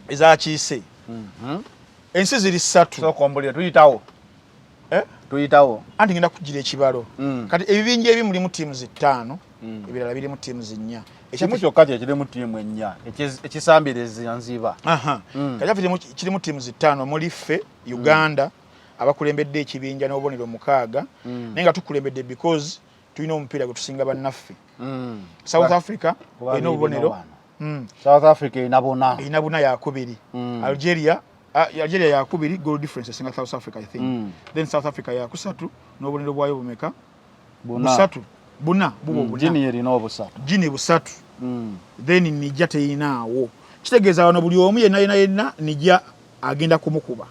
ezakiise ensi ziri 3 sokombulire tuyitawo tuyitawo anti ngenda kugira ekibalo kati ebibinja ebi mulimu timu 5 ebirala birimu timu 4 ekimu kyokka kirimu tiimu 4 ekisambire Zanzibar kati kirimu timu 5 muli ffe Uganda abakulembedde ekibinja n'obubonero 6 naye nga tukulembedde because tulina omupiira gwe tusinga bannaffe South Africa erina obubonero South Africa erina buna yakubiri Algeria yakubiri goal difference esinga South Africa I think then South Africa yakusatu n'obubonero bwayo bumeka busatu buna bubo buna Guinea erina obusatu Guinea busatu then Niger teyinaawo kitegeeza wano buli omu yenna Niger agenda kumukuba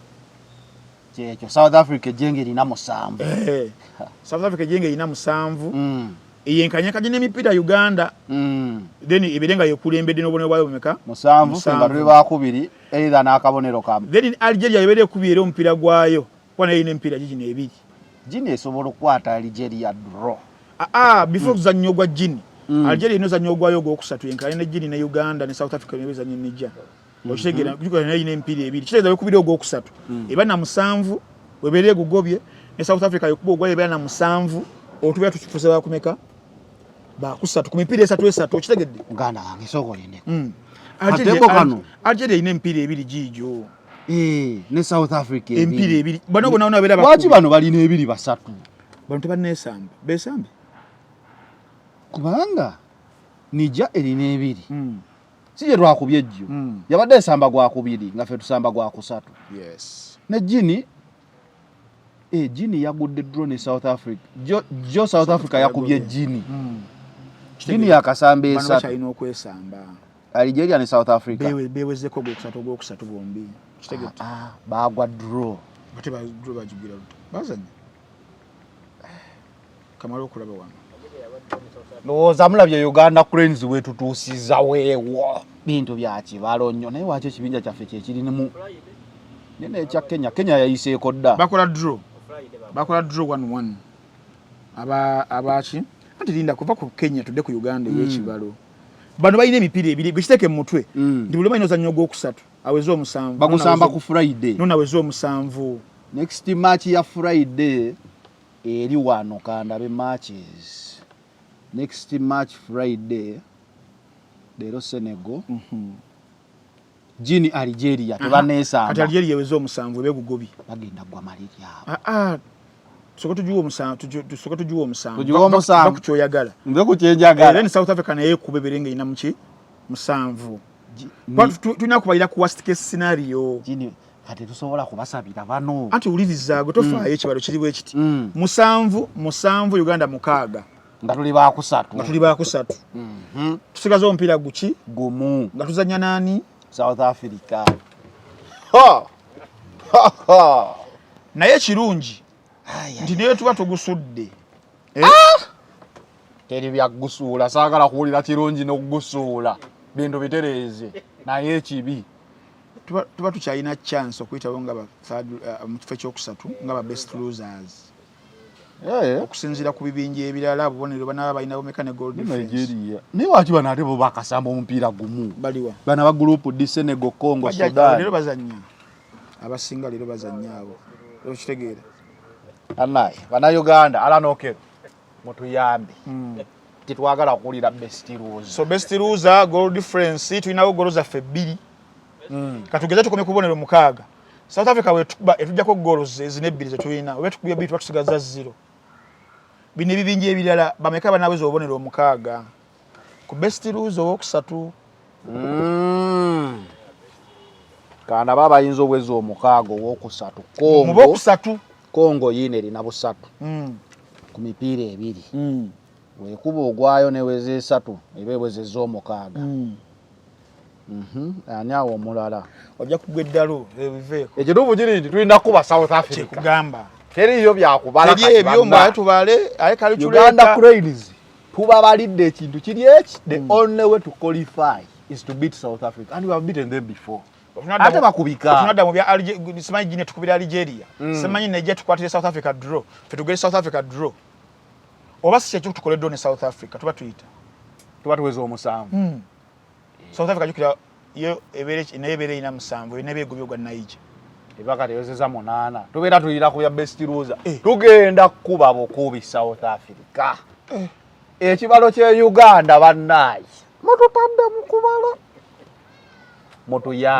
kyekyo South Africa jenge erina 7 South Africa jenge erina 7 eyenkanyakanye n'emipiira Uganda then ebirenga yekulembedde n'obubonero bwayo bumeka 7 nga tuli bakubiri either n'akabonero kamu then Algeria yebere kubiira omupiira gwayo kwana yine emipiira gigi n'ebiri Guinea esobola okukwata Algeria draw before kuzannyo gwa Guinea Algeria inozannyo gwayo ogwokusatu yenkanye ne Guinea ne Uganda ne South Africa nebezannyo Niger okitegeera kuliko yine emipiira ebiri kitegeeza yokubira ogwokusatu eba na 7 webere gugobye ne South Africa yokuba ogwayo eba na 7 otubeera tukifuza bakumeka bakusatu ku mipiira esatu okitegedde Uganda wange sokolene Algeria ine emipiira ebiri gijo ne South Africa emipiira ebiri bano bona abera lwaki bano balina ebiri basatu bano tebannesamba besambe kubanga Niger erina ebiri si gye twakubye ejjo yabadde esamba gwakubiri nga ffe tusamba gwakusatu ne Guinea Guinea yagudde draw ne South Africa jo South Africa yakubye Guinea Guinea yakasamba esatu bano balina okwesamba Algeria ne South Africa bewezeko gwokusatu bombi kitegete bagwa draw bate ba draw bajugira bazanya kamalo okulaba wano lowooza mulabye Uganda Cranes wetutuusiza weewo bintu bya kibalo nnyo naye wakyo ekibinja kyaffe kyekirinimu nene ekya Kenya yayiseeko dda bakola draw 1-1 abaki anti linda kuva ku Kenya tudde ku Uganda y'ekibalo bano balina emipiira ebiri bikiteeke mu mutwe ndi buli mayino zanyo ogwokusatu aweze 7 bagusamba ku Friday nona aweze 7 next match ya Friday eri wano kandabe matches next match Friday lero Senegal Guinea Algeria tebanesamba kati Algeria yeweze 7 begugobi bagenda gwa maliri sokoto juwo 7 tujuwo 7 bakukyoyagala nze kukyenjagala then South Africa naye kube berenge ina muki 7 tulina kubalira ku worst case scenario Guinea kati tusobola kubasabira bano anti uliriza go tofaayo ekibalo kiri bwe kiti 7 Uganda 6 nga tuli bakusatu tusigaza omupiira guki gumu nga tuzanya nani South Africa naye kirungi nti naye tuba tugusudde teri byagusuula saagala kuwulira kirungi n'okugusuula bintu bitereeze naye ekibi tuba tukyalina chance okuyitawo nga mu kifo ekyokusatu nga ba best losers okusinziira ku bibinja ebirala bubonero banaba balina bomeka ne gold Nigeria naye waki bano ate bo bakasamba omupiira gumu baliwa bana ba group D Senegal Congo Sudan lero bazanya abasinga lero bazanya abo okitegeera anayi bana Uganda alanokero mutuyambe titwagala kuwulira best loser so best loser goal difference tulinawo golo zaffe 2 katugeza tukomye kubonero 6 South Africa wetukuba etujjako golo zine 2 zetulina wetukubye 2 twatusigaza 0 bine bibinje ebirala bameka banaweza obonero 6 ku best loser okusatu Kana baba bayinza obwezi omukaago w'okusatu mu bokusatu Kongo yine erina busatu ku mipiira ebiri weekuba ogwayo neweza esatu eba ewezezza omukaaga ani awo omulala ojja kugwa eddalo ebiveeko ekituufu kiri nti tulina kuba South Africa kyekugamba teriyo byakubala teri ebyo mbaye tubale aye kali Uganda Cranes tubabalidde ekintu kiri eki the only way to qualify is to beat South Africa and we have beaten them before ate bakubika tunadda mu bya simanyi gine tukubira Algeria simanyi nejja tukwatire South Africa draw fetugere South Africa draw oba si kyekyo tukoleddwa ne South Africa tuba tuyita tuba tuweza omusanvu South Africa jukira yo ebeere ina musanvu enebeegobyo gwa Naija ebaka teyozeza 8 tubeera tuyira ku ya best loser tugenda kuba bukubi South Africa ekibalo kye Uganda bannayi mututadde mu kubala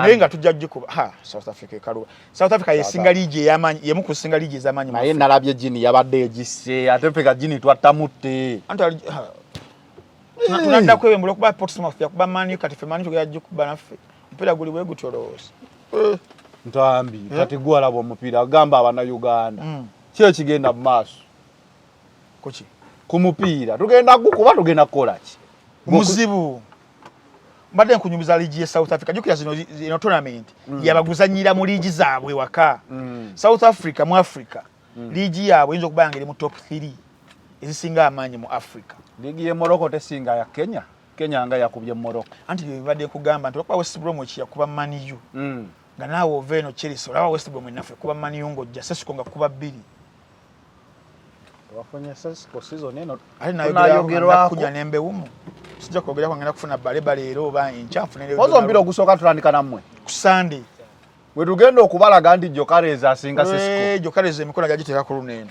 naye nga tujja gikuba South Africa ekaluba South Africa yesinga liigi ey'amaanyi yemu ku singa liigi ez'amaanyi naye nalabye Gini yabadde egisse ate feka Gini twattamutte tunadda kwewembula okuba Portsmouth yakuba Man U kati ffe Man U tugera gikuba naffe omupiira guli bwe gutyo olowooza ntambi kati gwalaba omupiira gamba abana Uganda ki ekigenda mu maaso kuki ku mupiira tugenda gukuba tugenda kukola ki muzibu mbadde nkunyumiza liigi ye South Africa jukira zino tournament yabaguzanyira mu liigi zaabwe waka South Africa mu Africa liigi yaabwe yinza okuba nga eri mu top 3 ezisinga amaanyi mu Africa liigi ye Morocco tesinga ya Kenya nga yakubye Morocco anti bibadde nkugamba nti okuba West Bromwich yakuba Man U nga naawe ova eno Chelsea olaba West Brom naffe kuba Man U ng'ojja Sesco nga kuba 2 wafunye Sesco season eno ate nayogerwako kunya nembewumu sijja kwogerako ngenda kufuna balebaleero oba enkyafu ozo mpira ogusooka tutandika nammwe ku Sunday we tugenda okubalaga nti Jokareza asinga Sesco Jokareza emikono gyagiteeka ku luneeno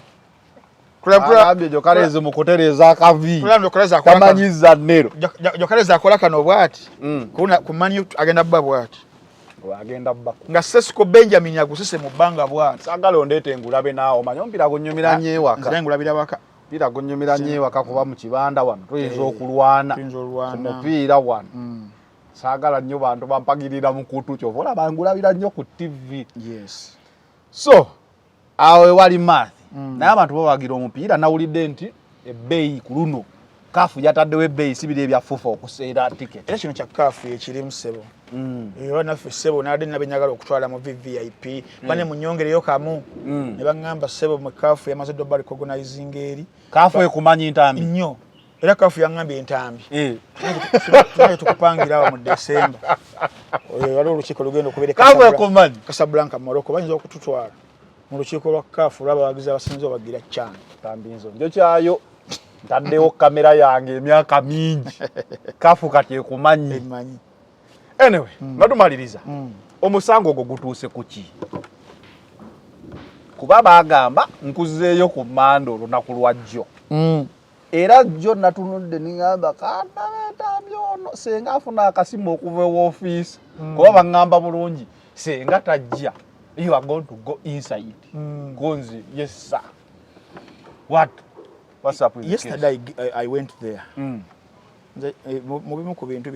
agambye Jokareza mu kutereeza akavi tamanyiza nnero Jokareza akola kano bw'ati ku Man U agenda bba bw'ati agenda bbaku nga Sesco Benjamin agusise mu bbanga bw'ati sagala ondeete engulabe naawo manyi omupiira gunyumira nnyo ewaka nzira engulabira waka omupiira gunyumira nnyo ewaka kuba mu kibanda wano tuyinza okulwana ku mupiira wano saagala nnyo bantu bampagirira mu kutu kyova olaba ngulabira nnyo ku TV so awo ewali math naye abantu bawagira omupiira nawulidde nti ebbeeyi ku luno kaafu yataddewo ebbeeyi sibiri ebya fufa okuseera tiketi era kino kya kaafu ekirimu ssebo era naffe ssebo nadde nabenyagala okutwala mu VVIP bane munyongereyo kamu ne baŋŋamba ssebo mu kaafu yamaze ddo recognising eri kaafu ekumanyi ntambi nnyo era kaafu yaŋŋambye entambi tunaye tukupangira awo mu December waliwo olukiiko lugenda okubeera Casablanca Morocco bayinza okututwala mu lukiiko lwa kaafu lw'abawagizi abasinze obagira cyane ntambi nzo njo kyayo ntaddewo kamera yange emyaka mingi kaafu kati ekumanyi anyway nga tumaliriza omusango ogwo gutuuse ku ki kuba bagamba nkuzeeyo ku Mande olunaku lwa jjo era jjo natunudde niŋŋamba kandabeetambi ono senga afuna akasimu okuva ewoofiisi kuba baŋŋamba bulungi senga tajja you are going to go inside gonzi yes sir what's up with yesterday I went there mu bimu ku bintu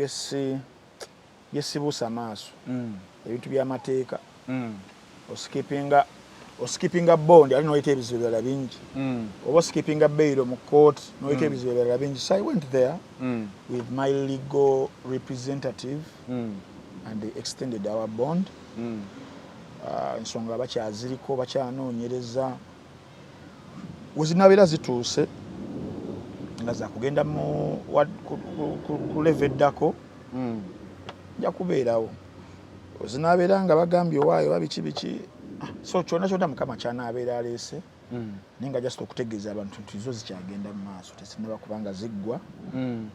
byesibuusa amaaso ebintu by'amateeka oskipinga bond ali noyita ebizibu ebirala bingi oba oskipinga bail mu court noyita ebizibu ebirala bingi so I went there with my legal representative and they extended our bond ensonga bakyaziriko bakyanoonyereza wezinabeera zituuse nga zakugenda ku leve eddako nja kubeerawo ozinabeera nga bagambye owaayo oba biki so kyonna kyonna Mukama kyanabeera aleese naye nga just okutegeeza abantu nti zo zikyagenda mu maaso tezinnaba kubanga ziggwa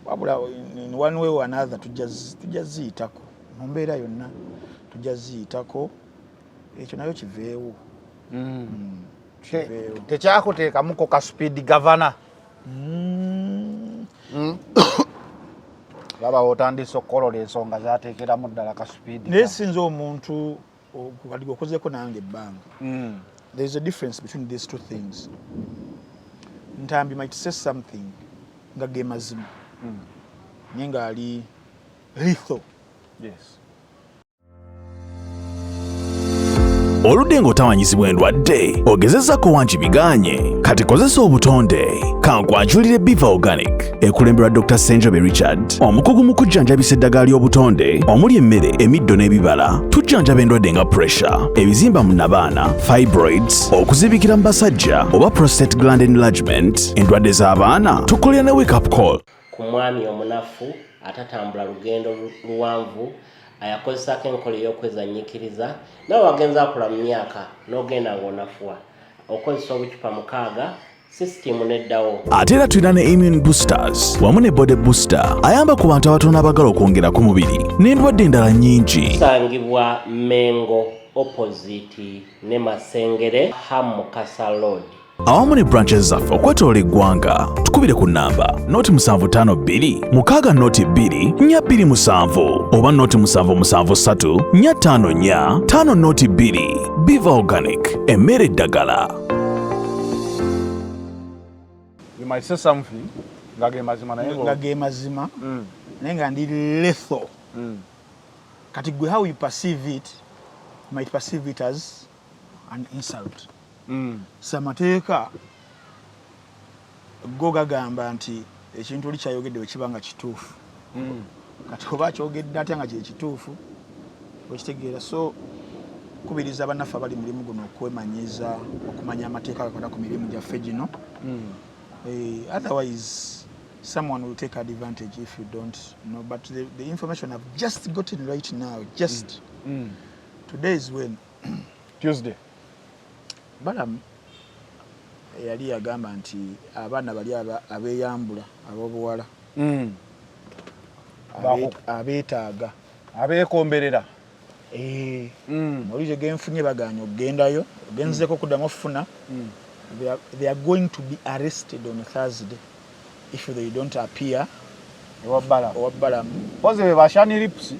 wabula in one way or another tujja ziyitako mu mbeera yonna tujja ziyitako ekyo nayo kiveewo tekyakuteekamuko ka speed governor laba otandise okukolola ensonga zateekeramu ddala ka speed naye sinza omuntu kati okozeeko nange ebbanga there is a difference between these two things Ntambi might say something nga ge mazima naye nga ali lethal Yes. Oludde ng'otawanyizibwa endwadde ogezezzaako wankibiganye kati kozesa obutonde kankwanjulire Biva Organic ekulembera Dr. Senjobe Richard omukugu mu kujjanjabisa eddagala ly'obutonde omuli emmere emiddo n'ebibala tujjanjaba endwadde nga pressure ebizimba mu nabaana fibroids okuzibikira mu basajja oba prostate gland enlargement endwadde z'abaana tukolera ne wake up call ku mwami omunafu atatambula lugendo luwanvu ayakozesako enkola ey'okwezannyikiriza nawe wagenza akula mu myaka n'ogenda ng'onafuwa okozesa obucupa 6 sisitimu neddawo ate era tulina ne immune boosters wamu ne body booster ayamba ku bantu abatono abagala okwongera ku mubiri n'endwadde endala nnyingi tusangibwa Mengo opposite ne Masengere Hamukasa Road awamu ne branches zaffe okwetoola eggwanga tukubire ku namba noti 752 mukaaga noti 2 427 oba noti 773 454 5 noti 2 Biva Organic emmere eddagala. You might say something nga ge mazima naye nga ge mazima naye nga ndi lethal kati gwe how you perceive it you might perceive it as an insult. Samateeka go gagamba nti ekintu oli kyayogedde wekibanga kituufu kati oba kyogedde atya nga kyekituufu okitegeera so kubiriza abannaffe abali mulimu guno okwemanyiza okumanya amateeka agakwata ku mirimu gyaffe gino otherwise someone will take advantage if you don't know but the information I've just gotten right now just today is when Tuesday Balamu yali yagamba nti abaana bali abeyambula abobuwala abeetaaga abeekomberera mawulire genfunye baganya okugendayo ogenzeko okuddamu okufuna they are going to be arrested on Thursday if they don't appear owabbalamu poze be bashani lips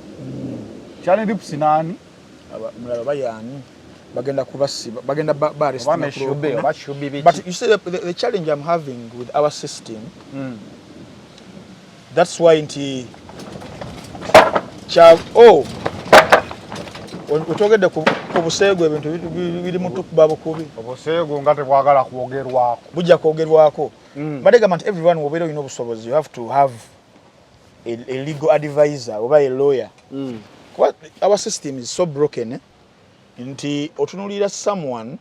shani lips nani mulaba bayani bagenda kubasiba bagenda barresting but you see the challenge I'm having with our system that's why nti utogedde ku buseego ebintu biri mu tukuba bukubi obuseego nga tebwagala kwogerwako bujja kwogerwako but government everyone will be you know obusobozi you have to have a legal advisor oba a lawyer our system is so broken nti otunulira someone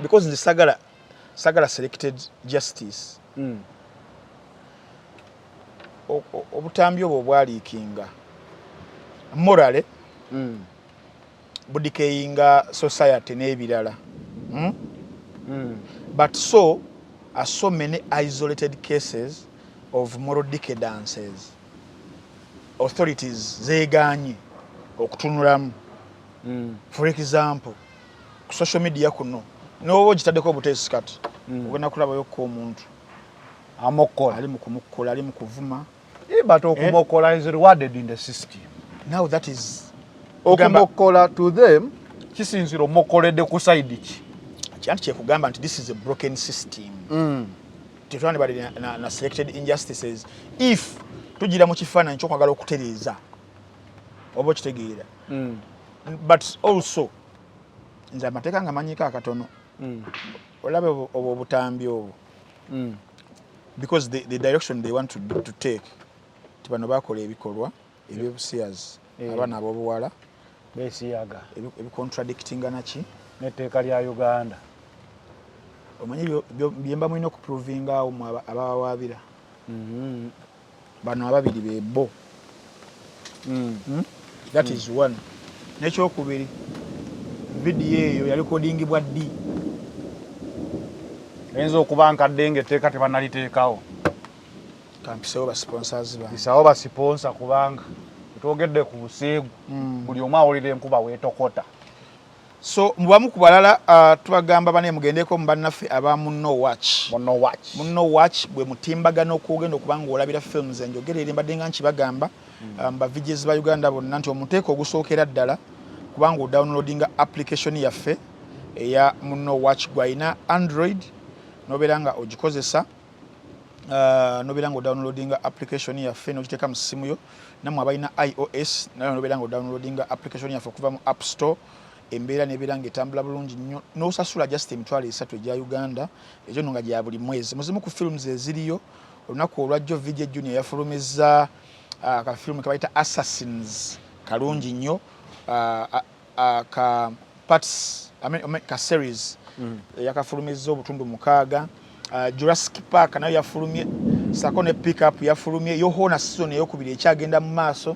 because the sagala selected justice obutambi obwo bwaliikinga morale budikeyinga society n'ebirala but so are so many isolated cases of moral decadences authorities zeganye okutunulamu for example ku social media kuno n'oba ogitaddeko obuteesi kati ogenda kulabayo ko omuntu amokola ali mu kumukola ali mu kuvuma but okumokola is rewarded in the system now that is okumokola to them kisinzira omukoledde ku side ki kyanti kyekugamba nti this is a broken system tetwandi bali na selected injustices if tugira mu kifaananyi kyokwagala okutereeza oba okitegeera but also nze amateeka nga manyika akatono olabe obwo obutambi obwo because the direction they want to take ti bano bakola ebikolwa ebyobusiyazi abaana ab'obuwala besiyaga ebicontradictinga naki n'etteeka lya Uganda omanyi byemba mulina okuprovinga awo abawawaabira bano ababiri bebo that is one nekyokubiri vidiyo eyo yalikodingibwa ddi eyinza okuba nkadde ng'etteeka tebanaliteekawo kampisewo basponsors bange isawo basiponsa kubanga twogedde ku buseegu buli omu awulira enkuba weetokota so mubamu ku balala tubagamba bane mugendeko mu bannaffe aba Muno Watch bwe mutimbagana okugenda okubanga olabira films enjogerere mbadde nga nkibagamba ba VJs ba Uganda bonna nti omuteeko ogusookera ddala kubanga odownloadinga application yaffe eya Muno Watch gwayina Android nobeera nga ogikozesa nobeera nga downloadinga application yaffe n'ogiteeka mu ssimu yo nammwe abalina iOS nayo nobeera nga downloadinga application yaffe okuva mu App Store embeera nebeera nga etambula bulungi nnyo n'osasula just emitwalo 3 egya Uganda egyo nno nga gya buli mwezi muzimu ku films eziriyo olunaku olwajjo Vijay Junior yafulumizza akafilimu ke bayita Assassins kalungi nnyo ka parts ka series yakafulumizza obutundu 6 Jurassic Park nayo yafulumye sako ne pick up yafulumye yohona season eyokubiri ekyagenda mu maaso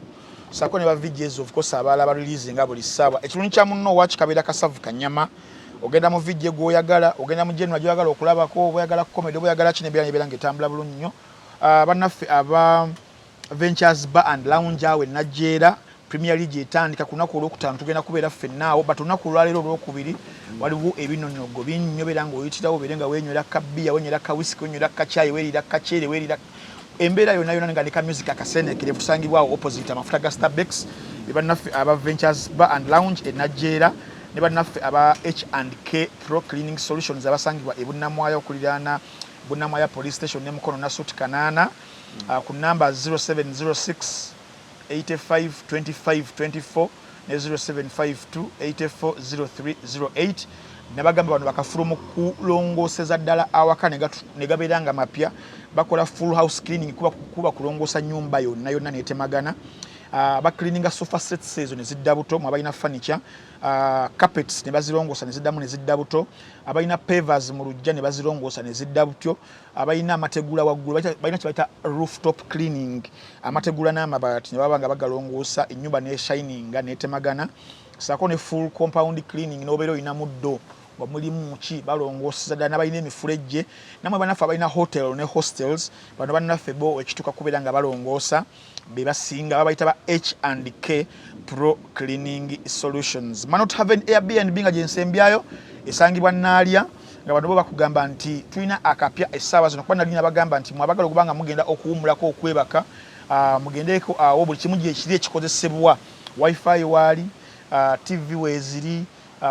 sako ne ba videos of course abala ba release nga buli sawa ekirungi kya munno watch kabera kasavu kanyama ogenda mu video gwoyagala ogenda mu January gyoyagala okulabako oyagala comedy oyagala kine bera ngetambula bulungi nnyo bannaffe aba Ventures Bar and Lounge awe najera Premier League etandika kunaku olwokutaano tugenda kubeera ffennaawo but olunaku olwaleero olwokubiri waliwo ebinonyogo binnyo beera ng'oyitirawo beere nga weenywera kabbiya weenywera ka whisky weenywera ka chai weerira kaceere weerira embeera yonna yonna nga ne ka music akasenekere kusangibwawo opposite amafuta ga Starbucks ne bannaffe aba Ventures Bar and Lounge enajjeera ne bannaffe aba H&K Pro Cleaning Solutions abasangibwa e Bunnamwaya okuliraana Bunnamwaya Police Station ne Mukono Nasuti Kanaana ku namba 0706 85 25 24 ne 0752 84 0308 nabagamba bano bakafulumu kulongooseza ddala awaka ne gabeera nga mapya bakola full house cleaning kuba kulongoosa nyumba yonna netemagana bakilininga sofa sets ezo ne zidda buto abalina furniture carpets ne bazirongoosa ne ziddamu ne zidda buto abalina pavers mu lujja ne bazirongoosa ne zidda butyo abalina amategula waggulu balina kibayita rooftop cleaning amategula n'amabaati ne baba nga bagalongoosa ennyumba ne shininga netemagana sako ne full compound cleaning n'obeera olina muddo mulimu ki balongooseza ddala n'abalina emifulejje namwe bannaffe abalina hotel ne hostels bano bannaffe bo ekituuka kubeera nga balongoosa be basinga babayita ba H&K Pro Cleaning Solutions. Manot Haven Airbnb nga gyensembyayo esangibwa Naalya nga bano bo bakugamba nti tulina akapya essaawa zino kuba nalina bagamba nti mwabagala okubanga mugenda okuwumulako okwebaka mugendeeko awo buli kimu gyekiri ekikozesebwa wifi waali TV weeziri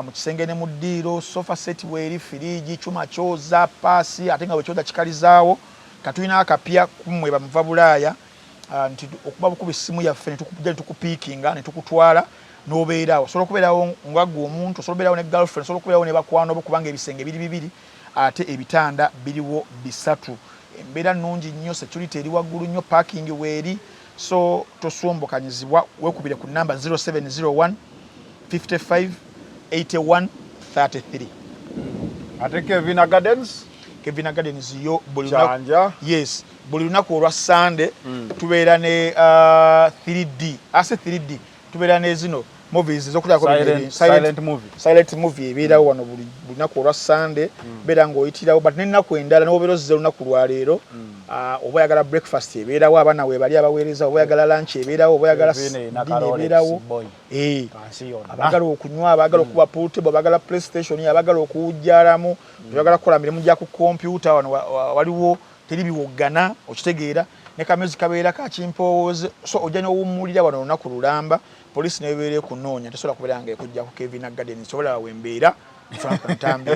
mu kisenge ne mu ddiiro sofa set weeri firiji kyuma kyoza paasi ate nga bwekyoza kikalizaawo katulina akapya kumwe bamuva Bulaaya nti okuba bukuba essimu yaffe ne tukupiikinga ne tukutwala n'obeerawo osobola okubeerawo nga ggwe omuntu osobola okubeerawo ne girlfriend osobola okubeerawo ne bakwano bo kubanga ebisenge biri ate ebitanda biriwo 3 embeera nnungi nnyo security eri waggulu nnyo parking weeri so tosombokanyizibwa weekubire ku namba 0701 55 81 33 ate Kevina Gardens yo buli lunaku yes buli lunaku olwa Sunday tubeera ne 3D ase 3D tubeera ne zino movies ezokulyako silent movie ebeerawo wano buli lunaku olwa Sunday beera ng'oyitirawo but n'ennaku endala n'obeera ozizza olunaku lwaleero oba oyagala breakfast ebeerawo abaana weebali abaweereza oba oyagala lunch ebeerawo oba oyagala dinner ebeerawo abagala okunywa abagala okuba pool table abagala playstation abagala okuwujjalamu oyagala kukola mirimu gya ku kompyuta wano waliwo teri biwoggana okitegeera ne kamezi kabeera kakimpowooze so ojja n'owummulira wano olunaku lulamba poliisi nebeera kunoonya tesobola kubeera nga ekujja ku Kevina Garden sobola wembeera Frank Ntambi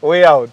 we out